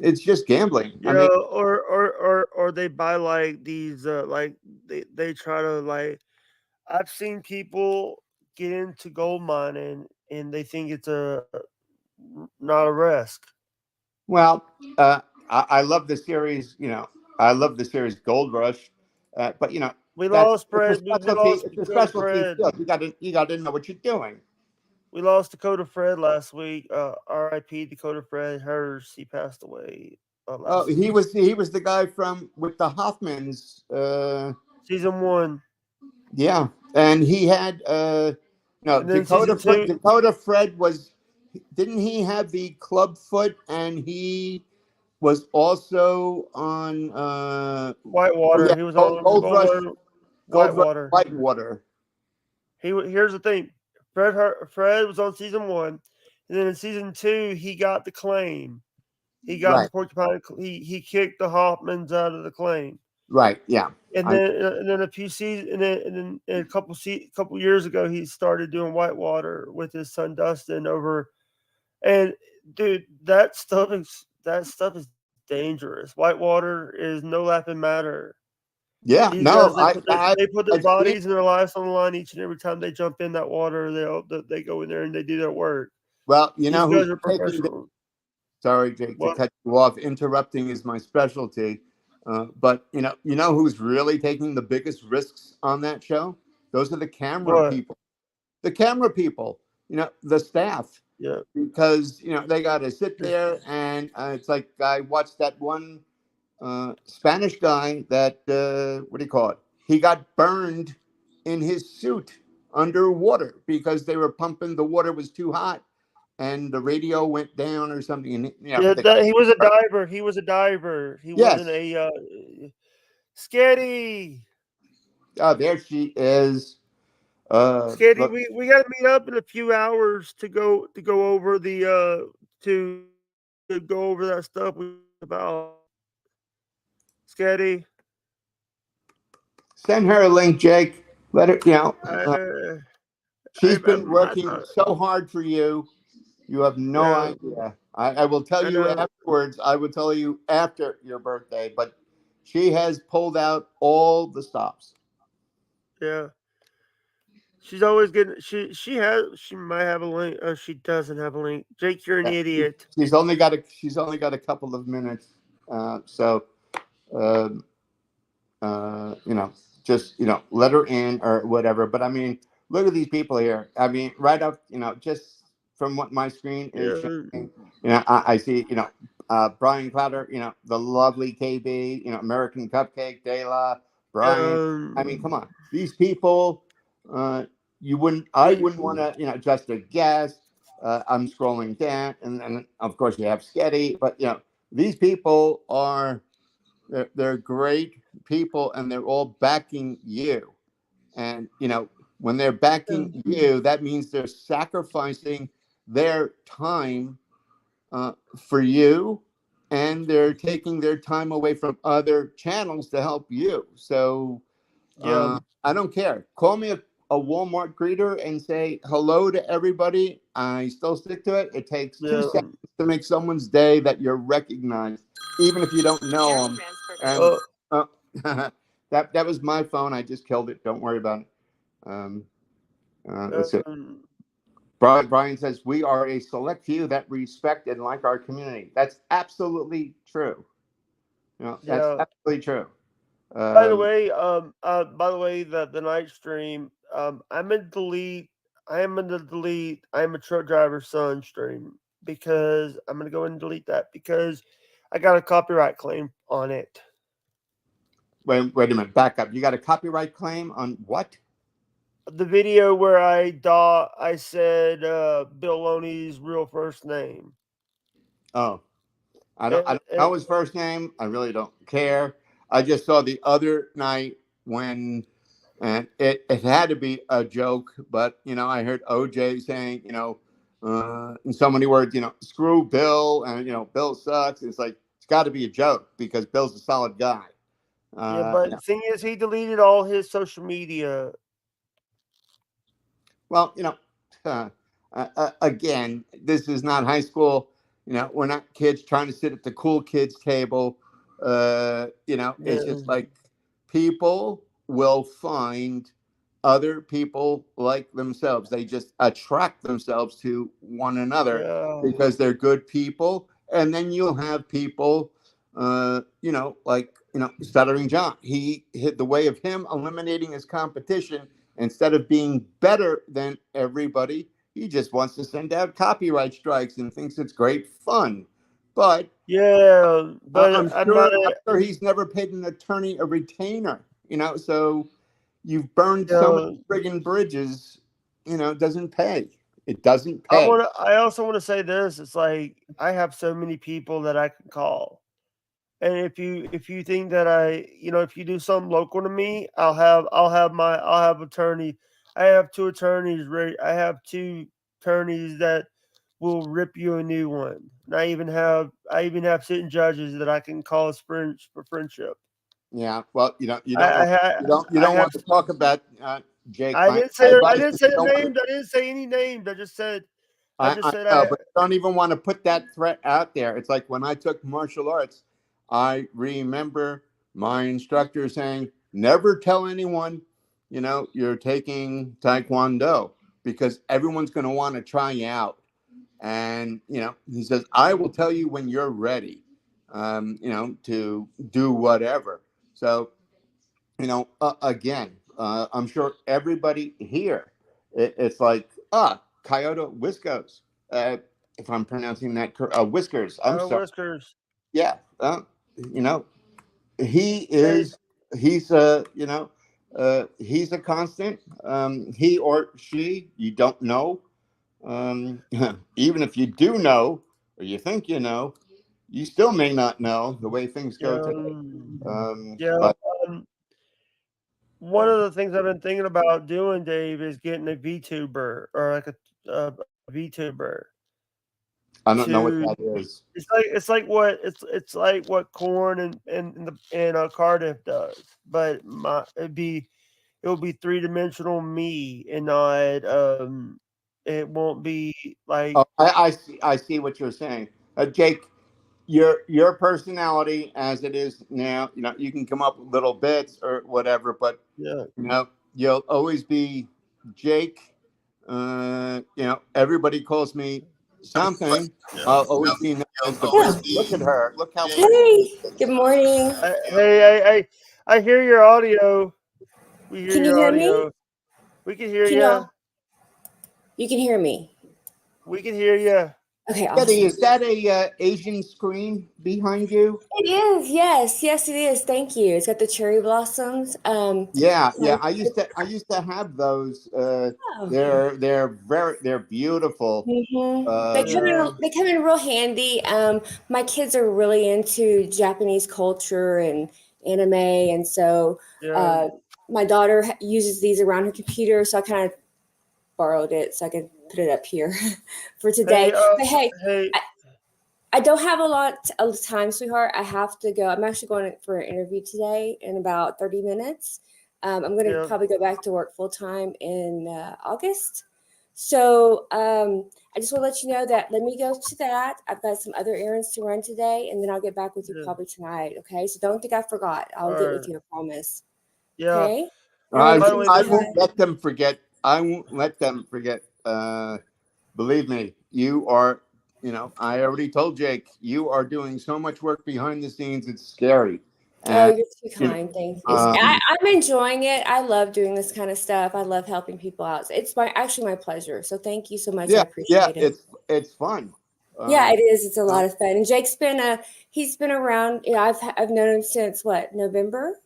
It's just gambling. I yeah, mean, or they buy like these like they try to like. I've seen people get into gold mining and they think it's not a risk. well, I love the series. I love the series Gold Rush, but We that's lost it's a Fred. We specialty. lost It's a Dakota specialty Fred. field. You got to know what you're doing. We lost Dakota Fred last week. R.I.P. Dakota Fred. Hers. He passed away Oh, last he was the guy from with the Hoffmans. season 1. Yeah, and he had No, And then season two, Dakota Fred was. Didn't he have the club foot, and he was also on Whitewater. He was on Gold Rush, Whitewater. Whitewater. Here's the thing. Fred was on season 1, and then in season 2 he got the claim. He got Right. the porcupine. He kicked the Hoffmans out of the claim. Right. Yeah. And then a few seasons, and then a couple years ago he started doing Whitewater with his son Dustin over. And dude, that stuff is dangerous. Whitewater is no laughing matter. Yeah, These no, guys, they put their I've bodies and their lives on the line each and every time they jump in that water. They go in there and they do their work. Well, you know These guys who's are professional. sorry, Jake, to cut you off. Interrupting is my specialty. But you know who's really taking the biggest risks on that show? Those are the camera people. The camera people. The staff. Yeah. Because they got to sit there, and it's like I watched that one Spanish guy that what do you call it? He got burned in his suit underwater because they were pumping. The water was too hot, and the radio went down or something. And, he was a diver. He was a diver. He wasn't a Sketty. Oh, there she is. Sketty, we got to meet up in a few hours to go over the to go over that stuff about Sketty. Send her a link, Jake. Let her, she's been working so hard for you. You have no idea. I will tell you afterwards. I will tell you after your birthday, but she has pulled out all the stops. Yeah. She's always getting. She might have a link. She doesn't have a link. Jake, you're an idiot. She's only got a couple of minutes. Just let her in or whatever. But I mean, look at these people here. I mean, right up, just from what my screen is showing, I see, Brian Clouder, the lovely KB, American Cupcake, De La, Brian. I mean, come on, these people. I wouldn't want to, just a guess. I'm scrolling down, and then of course you have Sketty, but these people they're great people, and they're all backing you. And when they're backing you, that means they're sacrificing their time for you, and they're taking their time away from other channels to help you. So I don't care. Call me a Walmart greeter and say hello to everybody. I still stick to it. It takes 2 seconds to make someone's day that you're recognized, even if you don't know them. And that was my phone. I just killed it. Don't worry about it. That's it. Brian says we are a select few that respect and like our community. That's absolutely true. That's absolutely true. By the way, the night stream, I'm in delete. I am a truck driver's son stream because I'm gonna go and delete that because I got a copyright claim on it. Wait a minute. Back up. You got a copyright claim on what? The video where I said Bill Loney's real first name. Oh, I don't know his first name. I really don't care. I just saw the other night when, and it had to be a joke, but I heard OJ saying, in so many words, screw Bill, and Bill sucks. It's like it's got to be a joke because Bill's a solid guy. But the thing is, he deleted all his social media. Well, again, this is not high school. We're not kids trying to sit at the cool kids table. It's just like people will find other people like themselves. They just attract themselves to one another because they're good people. And then you'll have people, Stuttering John. He hit the way of him eliminating his competition. Instead of being better than everybody, he just wants to send out copyright strikes and thinks it's great fun. But I'm sure he's never paid an attorney a retainer. So you've burned so many friggin' bridges. doesn't pay. It doesn't I pay. want to. I also want to say this. It's like I have so many people that I can call, and if you think that if you do something local to me, I'll have attorney. I have two attorneys ready. I have two attorneys that will rip you a new one. And I even have sitting judges that I can call for friendship. Yeah. Well, you don't you I don't have. want to talk about Jake. I My didn't say. I advice didn't is say you the don't want names. I didn't say any names. I just said. I just I said know, I. but don't even want to put that threat out there. It's like when I took martial arts, I remember my instructor saying, never tell anyone, you're taking Taekwondo because everyone's going to want to try you out. And, he says, I will tell you when you're ready, to do whatever. So, again, I'm sure everybody here, it's like, Coyote Whiskers, if I'm pronouncing that Whiskers. I'm sorry. Whiskers. Yeah, you know, he Hey, is. He's a constant. He or she, you don't know. Even if you do know, or you think you still may not know the way things go today. yeah. But One of the things I've been thinking about doing, Dave, is getting a VTuber or like a VTuber I don't know what to. that is. It's like what Corn and Cardiff does, but it will be 3-dimensional me and not it won't be like Oh, I see what you're saying, Jake. Your personality as it is now, you can come up with little bits or whatever, but yeah. you'll always be Jake. Everybody calls me something. I'll always be known as the Yeah. Prince. Look at her. Look how pretty Hey, she is. good morning. I hear your audio. We hear Can you your hear me? audio. We can hear Can you. y'all? You can hear me. We can hear you. Okay, Betty, awesome. is that a Asian screen behind you? It is. Yes, it is. Thank you. It's got the cherry blossoms. Yeah, My, I used to have those. oh. They're beautiful. They come Um, in. Yeah. They come in real handy. My kids are really into Japanese culture and anime, and so Yeah. uh, my daughter uses these around her computer. So I kind of borrowed it so I could put it up here for Hey, today. But hey, hey. I don't have a lot of time, sweetheart. I have to go. I'm actually going for an interview today in about 30 minutes. I'm going to Yeah. probably go back to work full time in August. So I just want to let you know that let me go to that. I've got some other errands to run today, and then I'll get back with you Yeah. probably tonight. Okay. So don't think I forgot. I'll All get right. with you, I promise. Yeah. Okay. All I right. By the Thanks, way, I this is won't sweetheart. let them forget. I won't let them forget. Believe me, you are. I already told Jake you are doing so much work behind the scenes. It's scary, Oh, and you're too you know, kind. Thank you. um, I'm enjoying it. I love doing this kind of stuff. I love helping people out. It's actually my pleasure. So thank you so much. I yeah, appreciate it. it's fun. Yeah, Um, it is. It's a you know, lot of fun. And Jake's been he's been around. I've known him since what, November?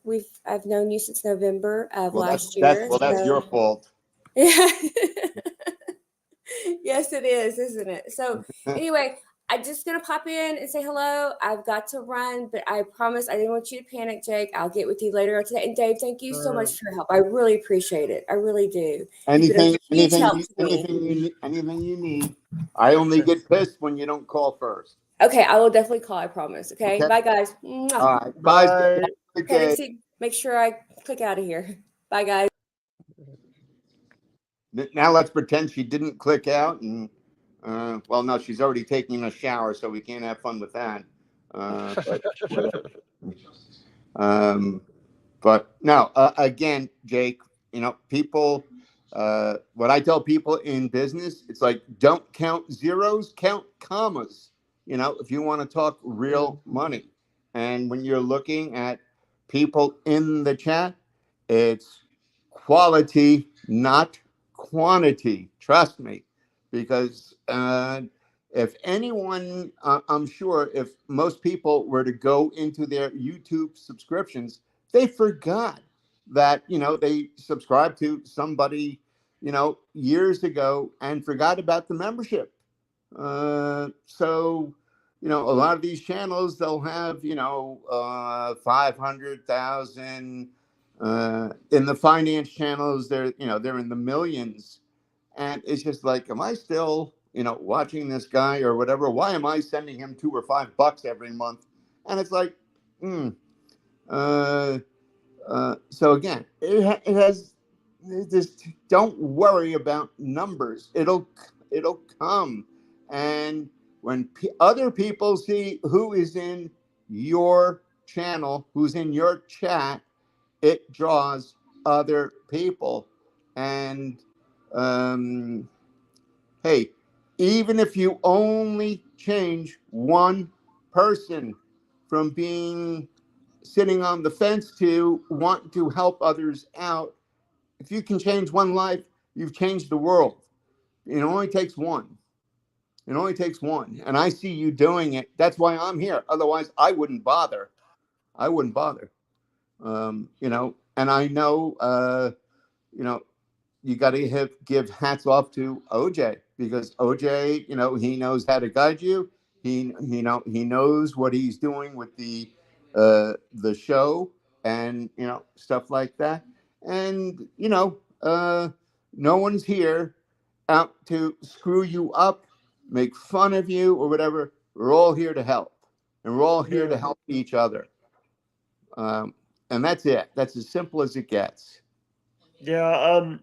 I've known you since November of well, last year. that's your So fault. yeah. Yes, it is, isn't it? So anyway, I'm just gonna pop in and say hello. I've got to run, but I promise I didn't want you to panic, Jake. I'll get with you later on today. And Dave, thank you so much for your help. I really appreciate it. I really do. You've been a Anything, huge anything, help to me. anything you need. I only get pissed when you don't call first. Okay, I will definitely call. I promise. Okay, Okay. bye guys. Mwah. All right. Bye. Have bye. a good Okay, day. let's see. Make sure I click out of here. Bye guys. Now let's pretend she didn't click out, and well, no, she's already taking a shower, so we can't have fun with that. But whatever. Um, but no, again, Jake, people. What I tell people in business, it's like don't count zeros, count commas. If you want to talk real money, and when you're looking at people in the chat, it's quality, not quantity. Trust me, because if anyone, I'm sure if most people were to go into their YouTube subscriptions, they forgot that they subscribe to somebody years ago and forgot about the membership. So, a lot of these channels, they'll have, 500,000. In the finance channels, they're in the millions. And it's just like, am I still, watching this guy or whatever? Why am I sending him $2 or $5 every month? And it's like, so again, it has, just don't worry about numbers. It'll come. And when other people see who is in your channel, who's in your chat, it draws other people. And hey, even if you only change one person from being sitting on the fence to want to help others out, if you can change one life, you've changed the world. It only takes one. It only takes one. And I see you doing it. That's why I'm here. Otherwise, I wouldn't bother. And I know, you got to give hats off to OJ, because OJ, he knows how to guide you. He knows what he's doing with the show and, stuff like that. And, no one's here out to screw you up, make fun of you or whatever. We're all here to help, and we're all here to help each other. And that's it. That's as simple as it gets. Yeah.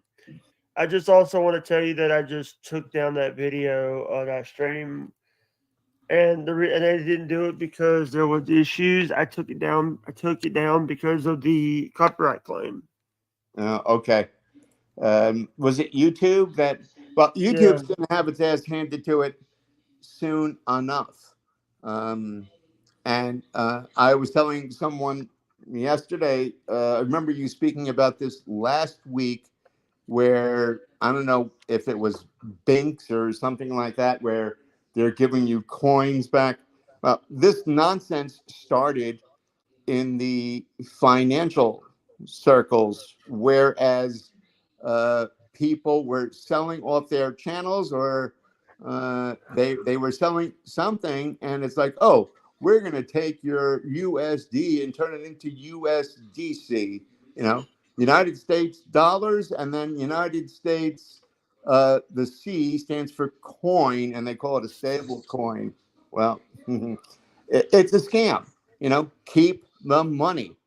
I just also want to tell you that I just took down that video on that stream, and and I didn't do it because there was issues. I took it down. Because of the copyright claim. Okay. Was it YouTube that? Well, YouTube's going to have its ass handed to it soon enough. And I was telling someone yesterday. I remember you speaking about this last week, where I don't know if it was Binks or something like that, where they're giving you coins back. Well, this nonsense started in the financial circles, whereas people were selling off their channels, or they were selling something, and it's like, oh, we're going to take your USD and turn it into USDC, United States dollars, and then United States, the C stands for coin, and they call it a stable coin. Well, it's a scam. Keep the money.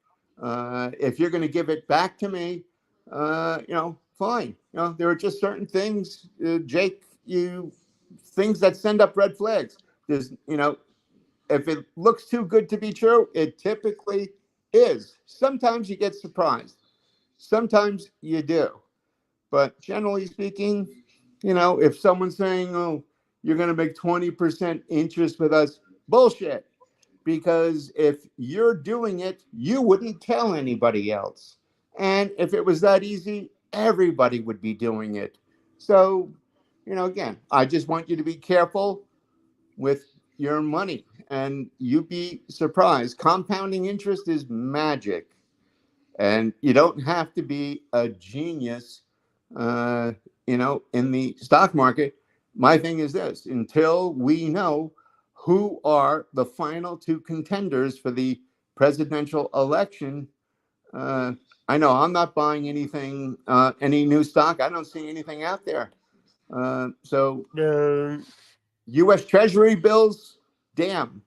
If you're going to give it back to me, fine. There are just certain things, Jake, things that send up red flags. There's, if it looks too good to be true, it typically is. Sometimes you get surprised. Sometimes you do. But generally speaking, if someone's saying, oh, you're going to make 20% interest with us, bullshit. Because if you're doing it, you wouldn't tell anybody else. And if it was that easy, everybody would be doing it. So, again, I just want you to be careful with your money, and you'd be surprised. Compounding interest is magic. And you don't have to be a genius, in the stock market. My thing is this: until we know who are the final two contenders for the presidential election, I know I'm not buying anything, any new stock. I don't see anything out there. So U.S. Treasury bills, damn.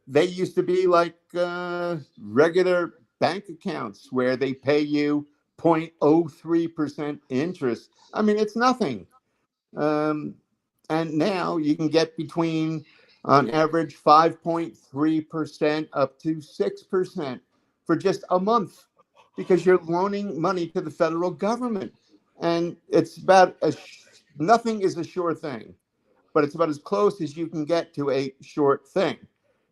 They used to be like regular bank accounts where they pay you 0.03% interest. I mean, it's nothing. And now you can get between, on average, 5.3% up to 6% for just a month, because you're loaning money to the federal government. And it's about nothing is a sure thing, but it's about as close as you can get to a short thing.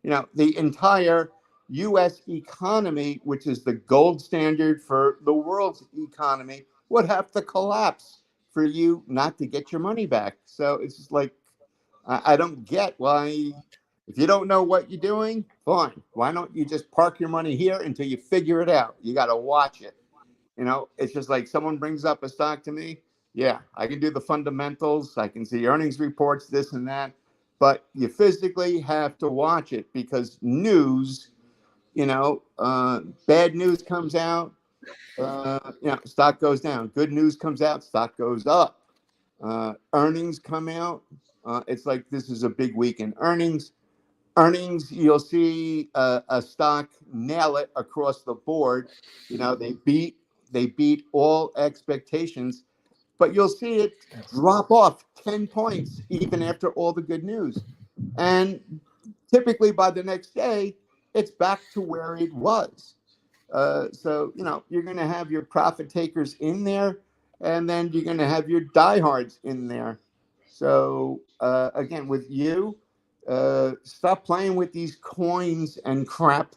The entire U.S. economy, which is the gold standard for the world's economy, would have to collapse for you not to get your money back. So it's just like, I don't get why, if you don't know what you're doing, fine. Why don't you just park your money here until you figure it out? You got to watch it. It's just like someone brings up a stock to me. Yeah, I can do the fundamentals. I can see earnings reports, this and that. But you physically have to watch it because news, bad news comes out, stock goes down. Good news comes out, stock goes up. Earnings come out. It's like this is a big week in earnings. You'll see a stock nail it across the board. They beat all expectations, but you'll see it drop off 10 points even after all the good news. And typically by the next day, it's back to where it was. So, you're going to have your profit takers in there, and then you're going to have your diehards in there. So, again, with you, stop playing with these coins and crap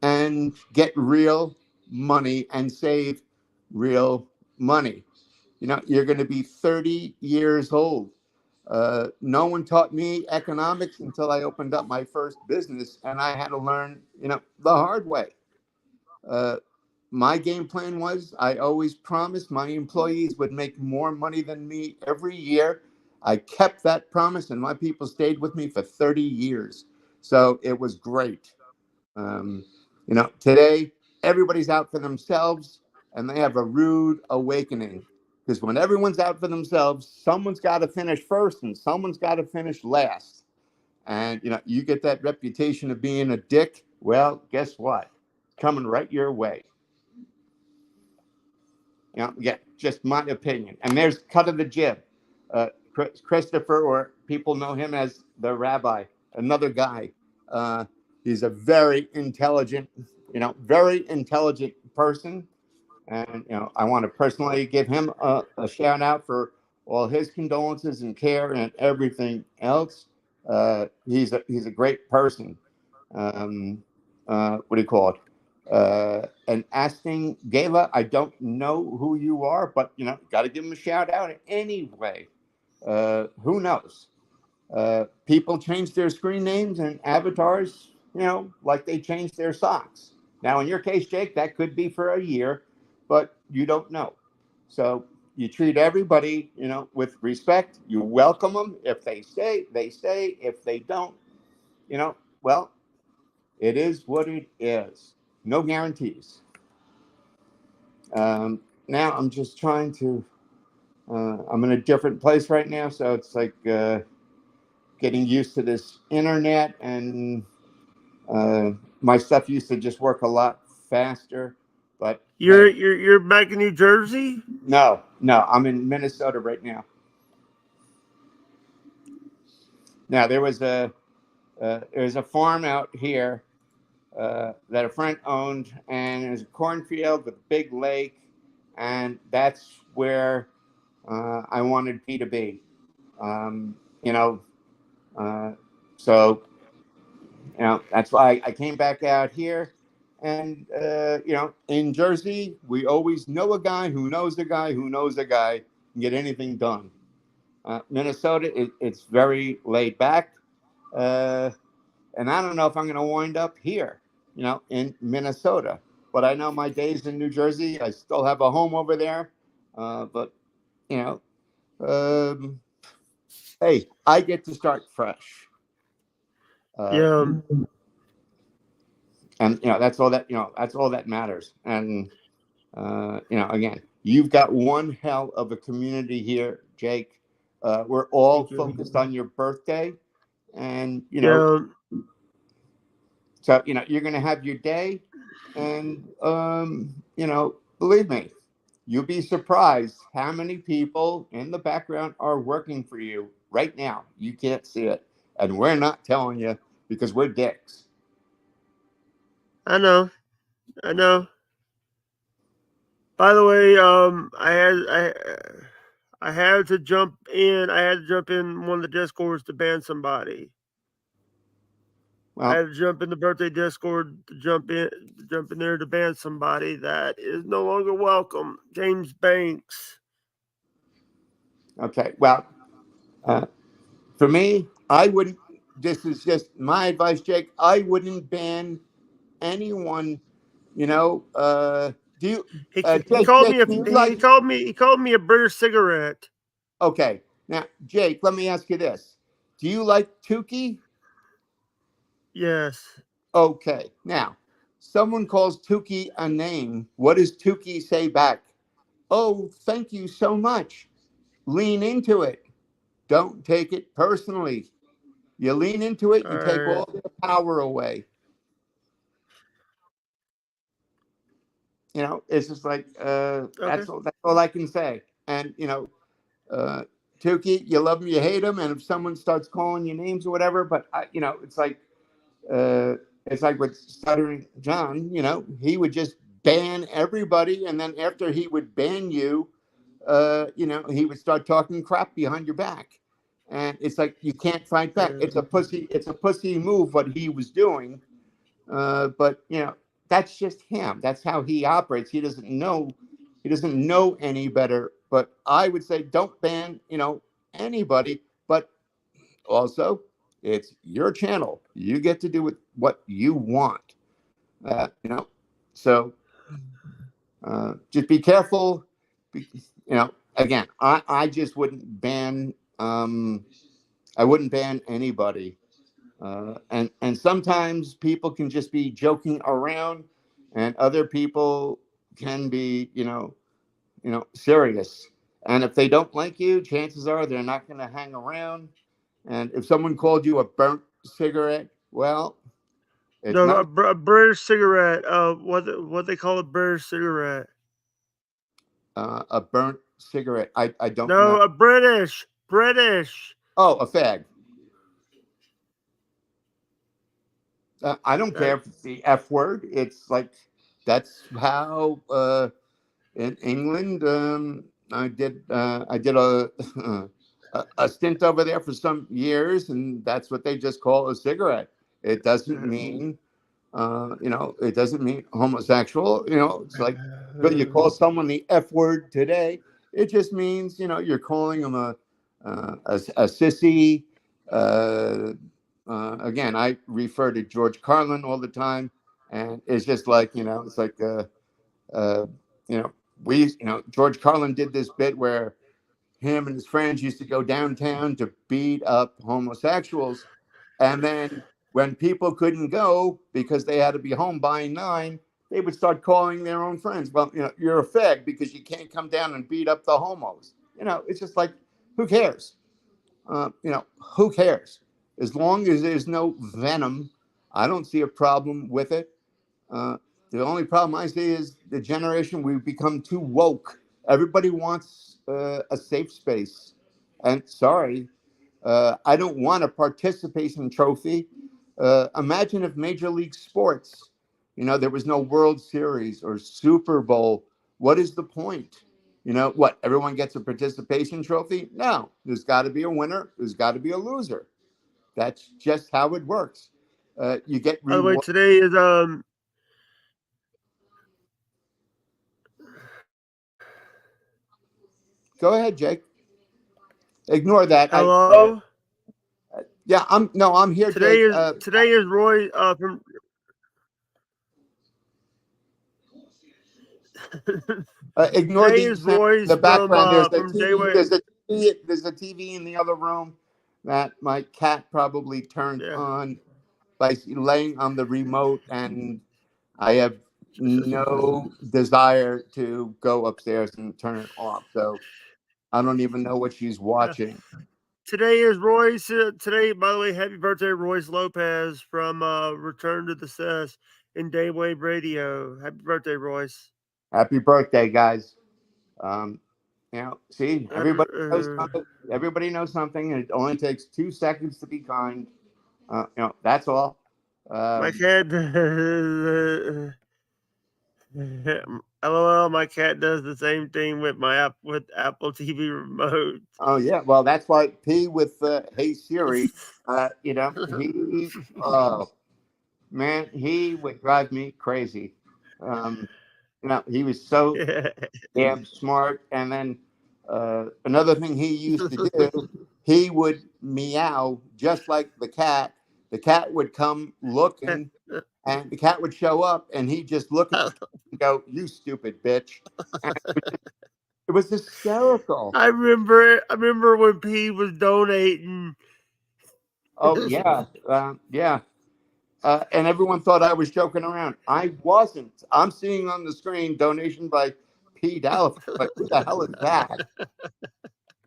and get real money and save real money. You're going to be 30 years old. No one taught me economics until I opened up my first business, and I had to learn, the hard way. My game plan was I always promised my employees would make more money than me every year. I kept that promise, and my people stayed with me for 30 years. So it was great. Today, everybody's out for themselves, and they have a rude awakening. Because when everyone's out for themselves, someone's got to finish first and someone's got to finish last. And, you get that reputation of being a dick. Well, guess what? Coming right your way. Just my opinion. And there's Cut of the Jib. Christopher, or people know him as the rabbi, another guy. He's a very intelligent person. And, I want to personally give him a shout out for all his condolences and care and everything else. He's a great person. What do you call it? And Asting Gala, I don't know who you are, but got to give him a shout out anyway. Who knows? People change their screen names and avatars, like they change their socks. Now, in your case, Jake, that could be for a year, but you don't know. So you treat everybody, with respect. You welcome them. If they stay, they stay. If they don't, well, it is what it is. No guarantees. Now I'm just trying to, I'm in a different place right now. So it's like getting used to this internet, and my stuff used to just work a lot faster, but you're back in New Jersey? No, I'm in Minnesota right now. Now there's a farm out here that a friend owned, and there's a cornfield with a big lake, and that's where I wanted P to be. So that's why I came back out here. And in Jersey, we always know a guy who knows a guy who knows a guy can get anything done. Minnesota, it's very laid back. And I don't know if I'm going to wind up here, in Minnesota. But I know my days in New Jersey, I still have a home over there. But, hey, I get to start fresh. And, that's all that matters. And, again, you've got one hell of a community here, Jake. We're all focused on your birthday. And, so, you're going to have your day. And, believe me, you'll be surprised how many people in the background are working for you right now. You can't see it. And we're not telling you because we're dicks. I know. By the way, I had to jump in. I had to jump in one of the Discords to ban somebody. Well, I had to jump in the birthday Discord to jump in there to ban somebody that is no longer welcome. James Banks. Okay. Well, for me, I wouldn't. This is just my advice, Jake. I wouldn't ban anyone, Do you? He Jake, called Jake, me do you like? he called me a British cigarette. Okay, now Jake, let me ask you this: do you like Tukey? Yes. Okay, now someone calls Tukey a name. What does Tukey say back? Oh, thank you so much. Lean into it. Don't take it personally. You lean into it, you take all the power away. You know, it's just like that's all I can say. And you know, Tukey, you love him, you hate him, and if someone starts calling you names or whatever, but you know, it's like with Stuttering John. You know, he would just ban everybody, and then after he would ban you, you know, he would start talking crap behind your back, and it's like you can't fight back. It's a pussy move what he was doing, but you know, that's just him. That's how he operates. He doesn't know any better. But I would say don't ban, you know, anybody, but also it's your channel. You get to do with what you want. You know, so just be careful. You know, again, I just wouldn't ban. I wouldn't ban anybody. And sometimes people can just be joking around, and other people can be, you know, serious. And if they don't like you, chances are they're not going to hang around. And if someone called you a burnt cigarette, well, it's No, not a British cigarette. What they call a British cigarette? a burnt cigarette. I don't No, know. a British. Oh, a fag. I don't care if it's the F word. It's like that's how in England. I did a a stint over there for some years, and that's what they just call a cigarette. It doesn't mean, you know, it doesn't mean homosexual. You know, it's like whether you call someone the F word today, it just means, you know, you're calling them a sissy. Again, I refer to George Carlin all the time, and it's just like, you know, it's like, you know, you know, George Carlin did this bit where him and his friends used to go downtown to beat up homosexuals. And then when people couldn't go because they had to be home by 9, they would start calling their own friends. Well, you know, you're a fag because you can't come down and beat up the homos. You know, it's just like, who cares? You know, who cares? As long as there's no venom, I don't see a problem with it. The only problem I see is the generation, we've become too woke. Everybody wants a safe space. And sorry, I don't want a participation trophy. Imagine if Major League Sports, you know, there was no World Series or Super Bowl. What is the point? You know, what? Everyone gets a participation trophy? No, there's got to be a winner. There's got to be a loser. That's just how it works. You get By the way, rewarded. today is Go ahead, Jake. Ignore that. hello. Yeah, I'm here, Today Jake. today is Roy from. Ignore Today the is sound in Roy's the background. There's from TV. Dayway. There's a TV in the other room that my cat probably turned on by laying on the remote, and I have no desire to go upstairs and turn it off. So I don't even know what she's watching. Today is Roy's. Today, by the way, happy birthday, Royce Lopez from Return to the Cess in Daywave Radio. Happy birthday, Royce. Happy birthday, guys. You know, see, everybody knows something. Everybody knows something, and it only takes 2 seconds to be kind. You know, that's all. My cat. LOL. My cat does the same thing with my with Apple TV remote. Oh yeah, well that's why P with Hey Siri. You know, he oh man, he would drive me crazy. You know, he was so damn smart. And then another thing he used to do, he would meow just like the cat. The cat would come looking, and the cat would show up, and he'd just look at go, "You stupid bitch." And it was hysterical. I remember when P was donating. Oh yeah, yeah. And everyone thought I was joking around. I wasn't. I'm seeing on the screen donation by P. Dallas. Like, who the hell is that?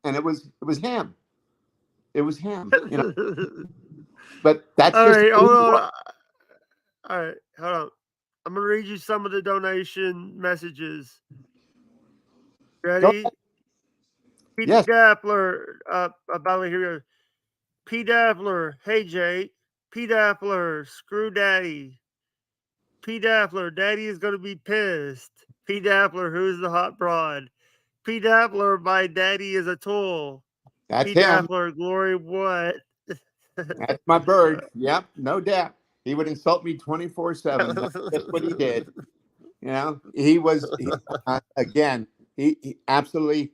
And it was him. It was him. You know. But that's All just right, who hold he on. was. All right, hold on. I'm gonna read you some of the donation messages. Ready? Peter Yes. Dappler, by the way, here we go. P. Dappler, hey Jake. P. Dappler, screw daddy. P. Dappler, daddy is gonna be pissed. P. Dappler, who's the hot broad? P. Dappler, my daddy is a tool. That's P. him. Dappler, glory what? That's my bird. Yep, no doubt. He would insult me 24/7. That's what he did. You know, he was again. He absolutely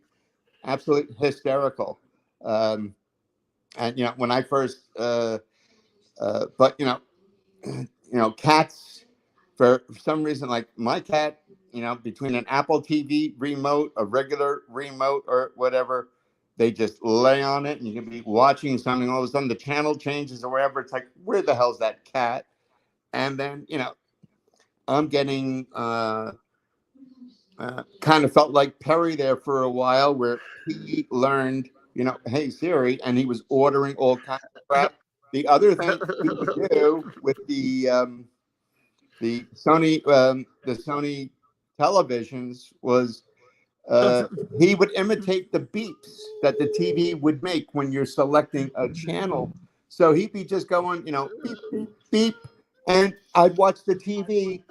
hysterical. And you know, when I first, but you know, cats for some reason, like my cat, you know, between an Apple TV remote, a regular remote, or whatever, they just lay on it, and you can be watching something. All of a sudden, the channel changes or wherever. It's like, where the hell's that cat? And then, you know, I'm getting kind of felt like Perry there for a while, where he learned, you know, hey Siri, and he was ordering all kinds of crap. The other thing he would do with the Sony televisions was he would imitate the beeps that the TV would make when you're selecting a channel. So he'd be just going, you know, beep, beep, beep. And I'd watch the TV.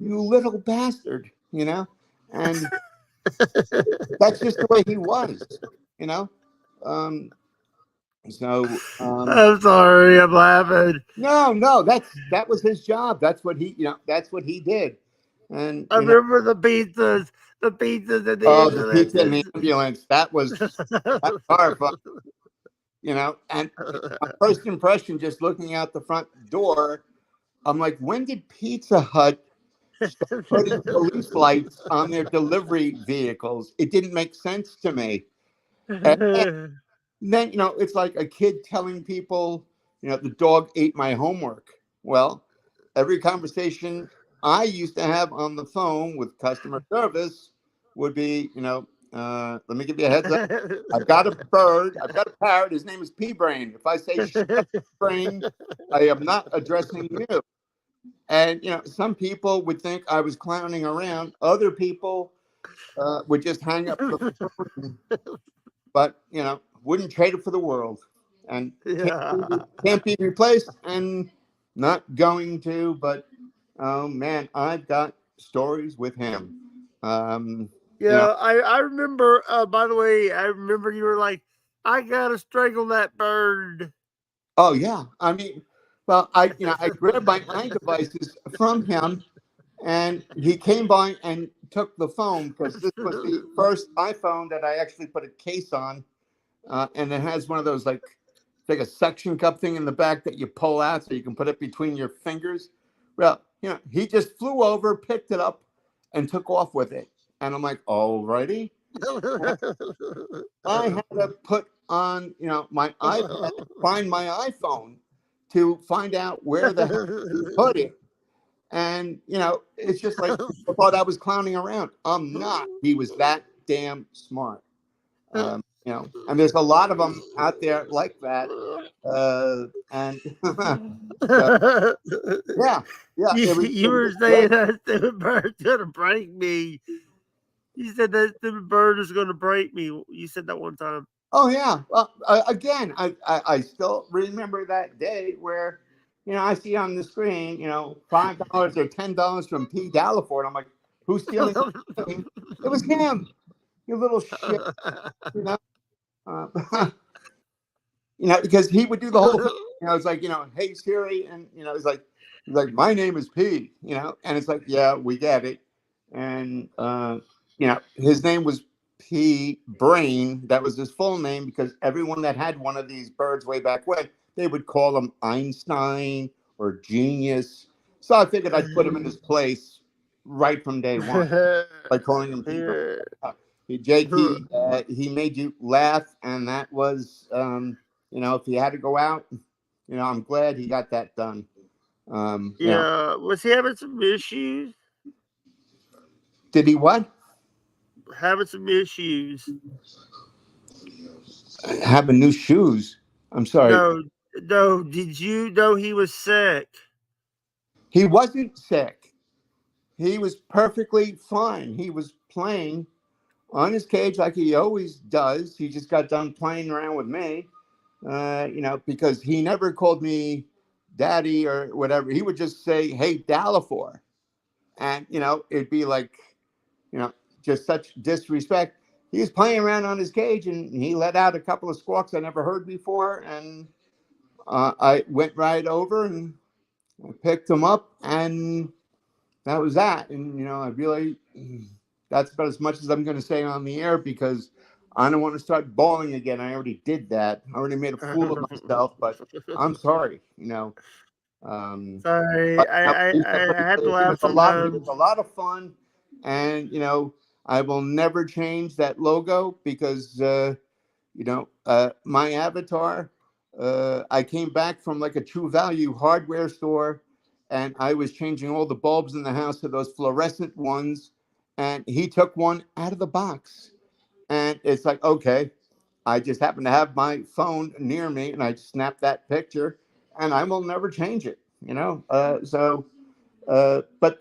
You little bastard, you know? And that's just the way he was, you know? I'm sorry, I'm laughing. No, that was his job. That's what he, you know, that's what he did. And I remember the pizzas in the the pizza in the ambulance. That's horrifying. You know, and my first impression, just looking out the front door, I'm like, when did Pizza Hut start putting police lights on their delivery vehicles? It didn't make sense to me. And then, you know, it's like a kid telling people, you know, the dog ate my homework. Well, every conversation I used to have on the phone with customer service would be, you know, let me give you a heads up. I've got a bird. I've got a parrot. His name is P-Brain. If I say shut up, Brain, I am not addressing you. And, you know, some people would think I was clowning around. Other people would just hang up the phone. But, you know, wouldn't trade it for the world. And can't be replaced, and not going to. But, oh, man, I've got stories with him. Yeah, you know, I remember, by the way, I remember you were like, I got to strangle that bird. Oh, yeah. I mean, well, I grabbed my iDevices from him, and he came by and took the phone, because this was the first iPhone that I actually put a case on. And it has one of those, like a suction cup thing in the back that you pull out so you can put it between your fingers. Well, you know, he just flew over, picked it up, and took off with it. And I'm like, alrighty. I had to put on, you know, my iPad, find my iPhone to find out where the hell he put it. And, you know, it's just like, I thought I was clowning around. I'm not. He was that damn smart. You know, and there's a lot of them out there like that. And yeah. You were saying that stupid bird's gonna break me. You said that stupid bird is gonna break me. You said that one time. Oh yeah. Well, again, I still remember that day where, you know, I see on the screen, you know, $5 or $10 from P. Dallaford. I'm like, who's stealing? It was him. You little shit. You know. You know, because he would do the whole thing. You know, it's like, you know, hey Siri, and you know, he's like, my name is P. You know, and it's like, yeah, we get it. And you know, his name was P. Brain. That was his full name, because everyone that had one of these birds way back when, they would call him Einstein or Genius. So I figured I'd put him in his place right from day one by calling him Peter. Jake, he made you laugh, and that was, if he had to go out, I'm glad he got that done. Was he having some issues? Did he what? Having some issues. Having new shoes. I'm sorry. No. Did you know he was sick? He wasn't sick. He was perfectly fine. He was playing on his cage like he always does. He just got done playing around with me, because he never called me daddy or whatever. He would just say, "Hey, Dallafor." And, it'd be like, just such disrespect. He was playing around on his cage and he let out a couple of squawks I never heard before. And I went right over and I picked him up, and that was that. And, I really, that's about as much as I'm going to say on the air, because I don't want to start bawling again. I already did that. I already made a fool of myself, but I'm sorry, Sorry, I have to laugh sometimes. It was a lot of fun, and I will never change that logo, because my avatar. I came back from like a True Value hardware store, and I was changing all the bulbs in the house to those fluorescent ones, and he took one out of the box, and it's like, okay, I just happened to have my phone near me, and I snapped that picture, and I will never change it. But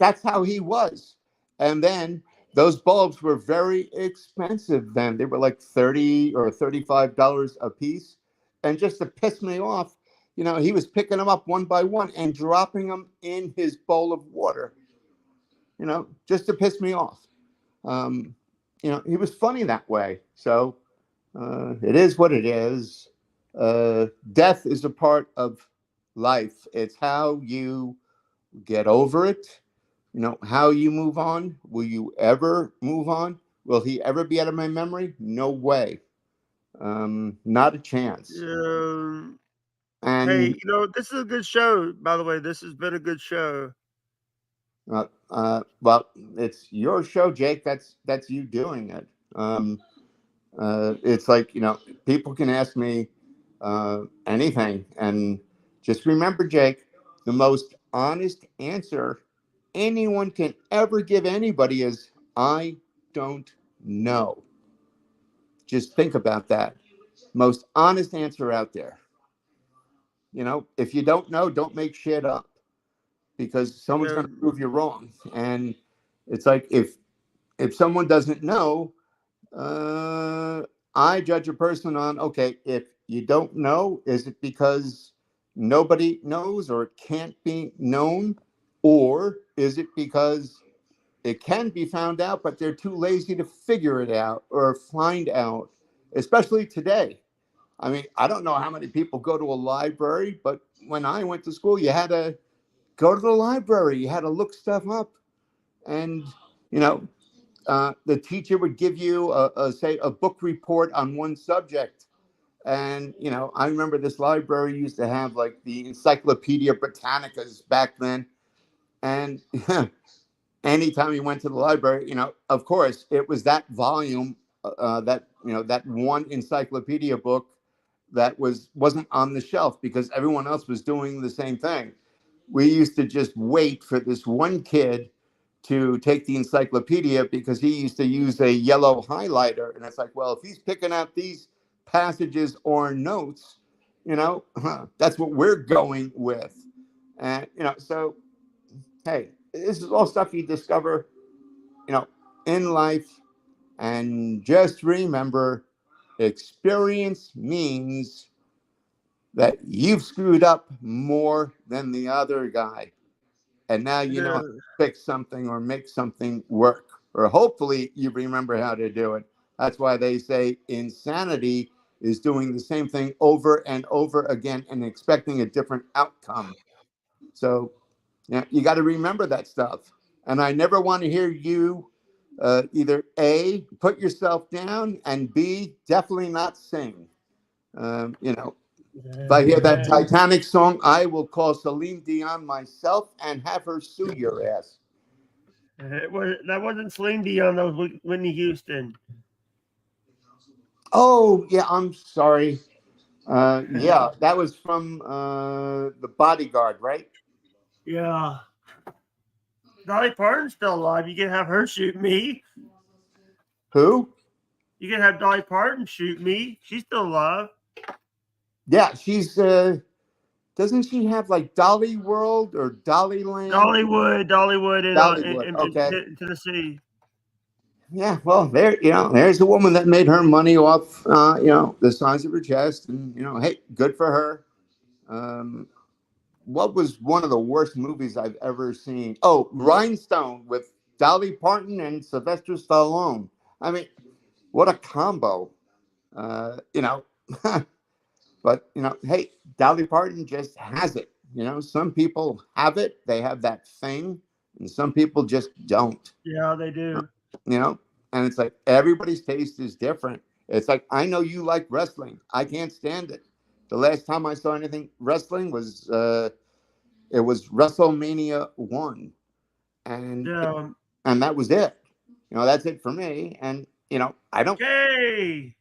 that's how he was. And then those bulbs were very expensive then. They were like $30 or $35 a piece. And just to piss me off, he was picking them up one by one and dropping them in his bowl of water, just to piss me off. He was funny that way. So it is what it is. Death is a part of life. It's how you get over it, how you move on. Will you ever move on? Will he ever be out of my memory? No way. Not a chance. And hey, this is a good show, by the way. This has been a good show. Well, it's your show, Jake. That's you doing it. It's like, people can ask me anything, and just remember, Jake, the most honest answer anyone can ever give anybody is, I don't know. Just think about that. Most honest answer out there. If you don't know, don't make shit up, because someone's going to prove you wrong. And it's like, if someone doesn't know, I judge a person on, okay, if you don't know, is it because nobody knows or it can't be known? Or is it because it can be found out, but they're too lazy to figure it out or find out, especially today? I mean, I don't know how many people go to a library, but when I went to school, you had to go to the library. You had to look stuff up. And, the teacher would give you, a book report on one subject. And, I remember this library used to have like the Encyclopedia Britannicas back then. And anytime you went to the library, of course, it was that volume, that one encyclopedia book that wasn't on the shelf, because everyone else was doing the same thing. We used to just wait for this one kid to take the encyclopedia, because he used to use a yellow highlighter. And it's like, well, if he's picking out these passages or notes, that's what we're going with. And, so, hey, this is all stuff you discover, in life. And just remember, experience means that you've screwed up more than the other guy. And now you know how to fix something or make something work. Or hopefully you remember how to do it. That's why they say insanity is doing the same thing over and over again and expecting a different outcome. So you got to remember that stuff. And I never want to hear you either A, put yourself down, and B, definitely not sing. If I hear that Titanic song, I will call Celine Dion myself and have her sue your ass. That wasn't Celine Dion. That was Whitney Houston. Oh, yeah, I'm sorry. Yeah, that was from The Bodyguard, right? Yeah. Dolly Parton's still alive. You can have her shoot me. Who? You can have Dolly Parton shoot me. She's still alive. Yeah, she's doesn't she have like Dolly World or Dollyland? Dollywood Dollywood, okay. in Tennessee. Yeah, well, there's a woman that made her money off, the size of her chest, and hey, good for her. What was one of the worst movies I've ever seen? Oh, Rhinestone with Dolly Parton and Sylvester Stallone. I mean, what a combo, But hey, Dolly Parton just has it. Some people have it; they have that thing, and some people just don't. Yeah, they do. And it's like everybody's taste is different. It's like, I know you like wrestling. I can't stand it. The last time I saw anything wrestling was it was WrestleMania 1, and that was it. That's it for me. And I don't. Okay.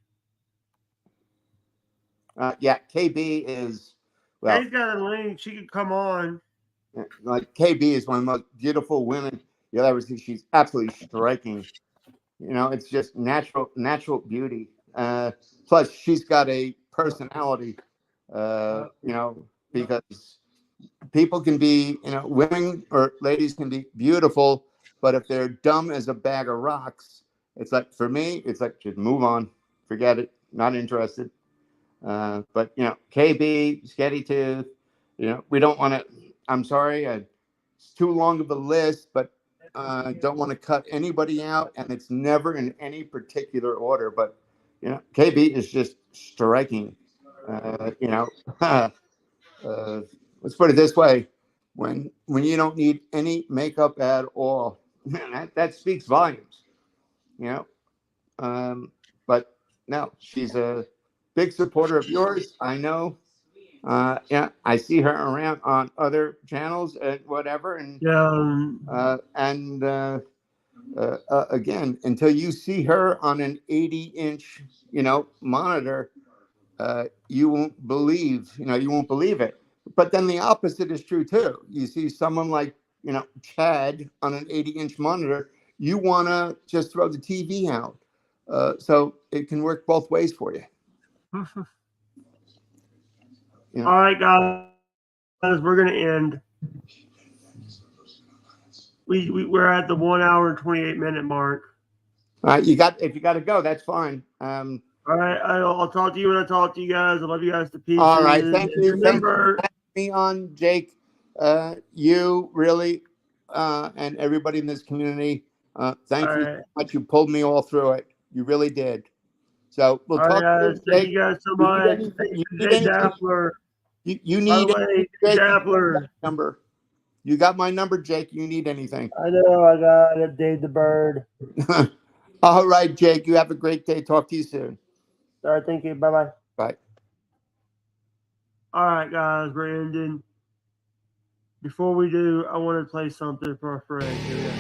Yeah, KB is. Well, Kay's got a link. She could come on. Like KB is one of the most beautiful women you'll ever see. She's absolutely striking. It's just natural beauty. Plus, she's got a personality. Because people can be, women or ladies can be beautiful, but if they're dumb as a bag of rocks, it's like, for me, it's like, just move on, forget it, not interested. But KB, Sketty Tooth, we don't want to. I'm sorry, it's too long of a list, but don't want to cut anybody out, and it's never in any particular order. But KB is just striking. Let's put it this way: when you don't need any makeup at all, that speaks volumes. But no, she's a big supporter of yours. I know. I see her around on other channels and whatever, and again, until you see her on an 80-inch, monitor, you won't believe, it. But then the opposite is true too. You see someone like, Chad on an 80-inch monitor, you want to just throw the TV out. So it can work both ways for you. All right, guys, we're gonna end. We're at the 1 hour and 28-minute mark. All right, if you got to go, that's fine. All right, I'll talk to you when I talk to you guys. I love you guys to pieces. All right, thank you. Remember, thank you for having me on, Jake. You really and everybody in this community. Thank you so much. You pulled me all through it. You really did. So we'll talk. Guys, thank you guys so much. Jay Dappler. You need Dappler number. You got my number, Jake. You need anything? I know. I got it. Dave the Bird. All right, Jake. You have a great day. Talk to you soon. All right. Thank you. Bye-bye. Bye. All right, guys. We're ending. Before we do, I want to play something for our friend here.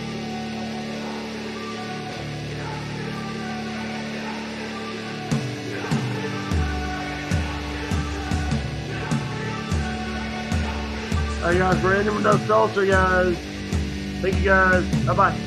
All right, guys, we're ending with no seltzer, guys. Thank you, guys. Bye-bye.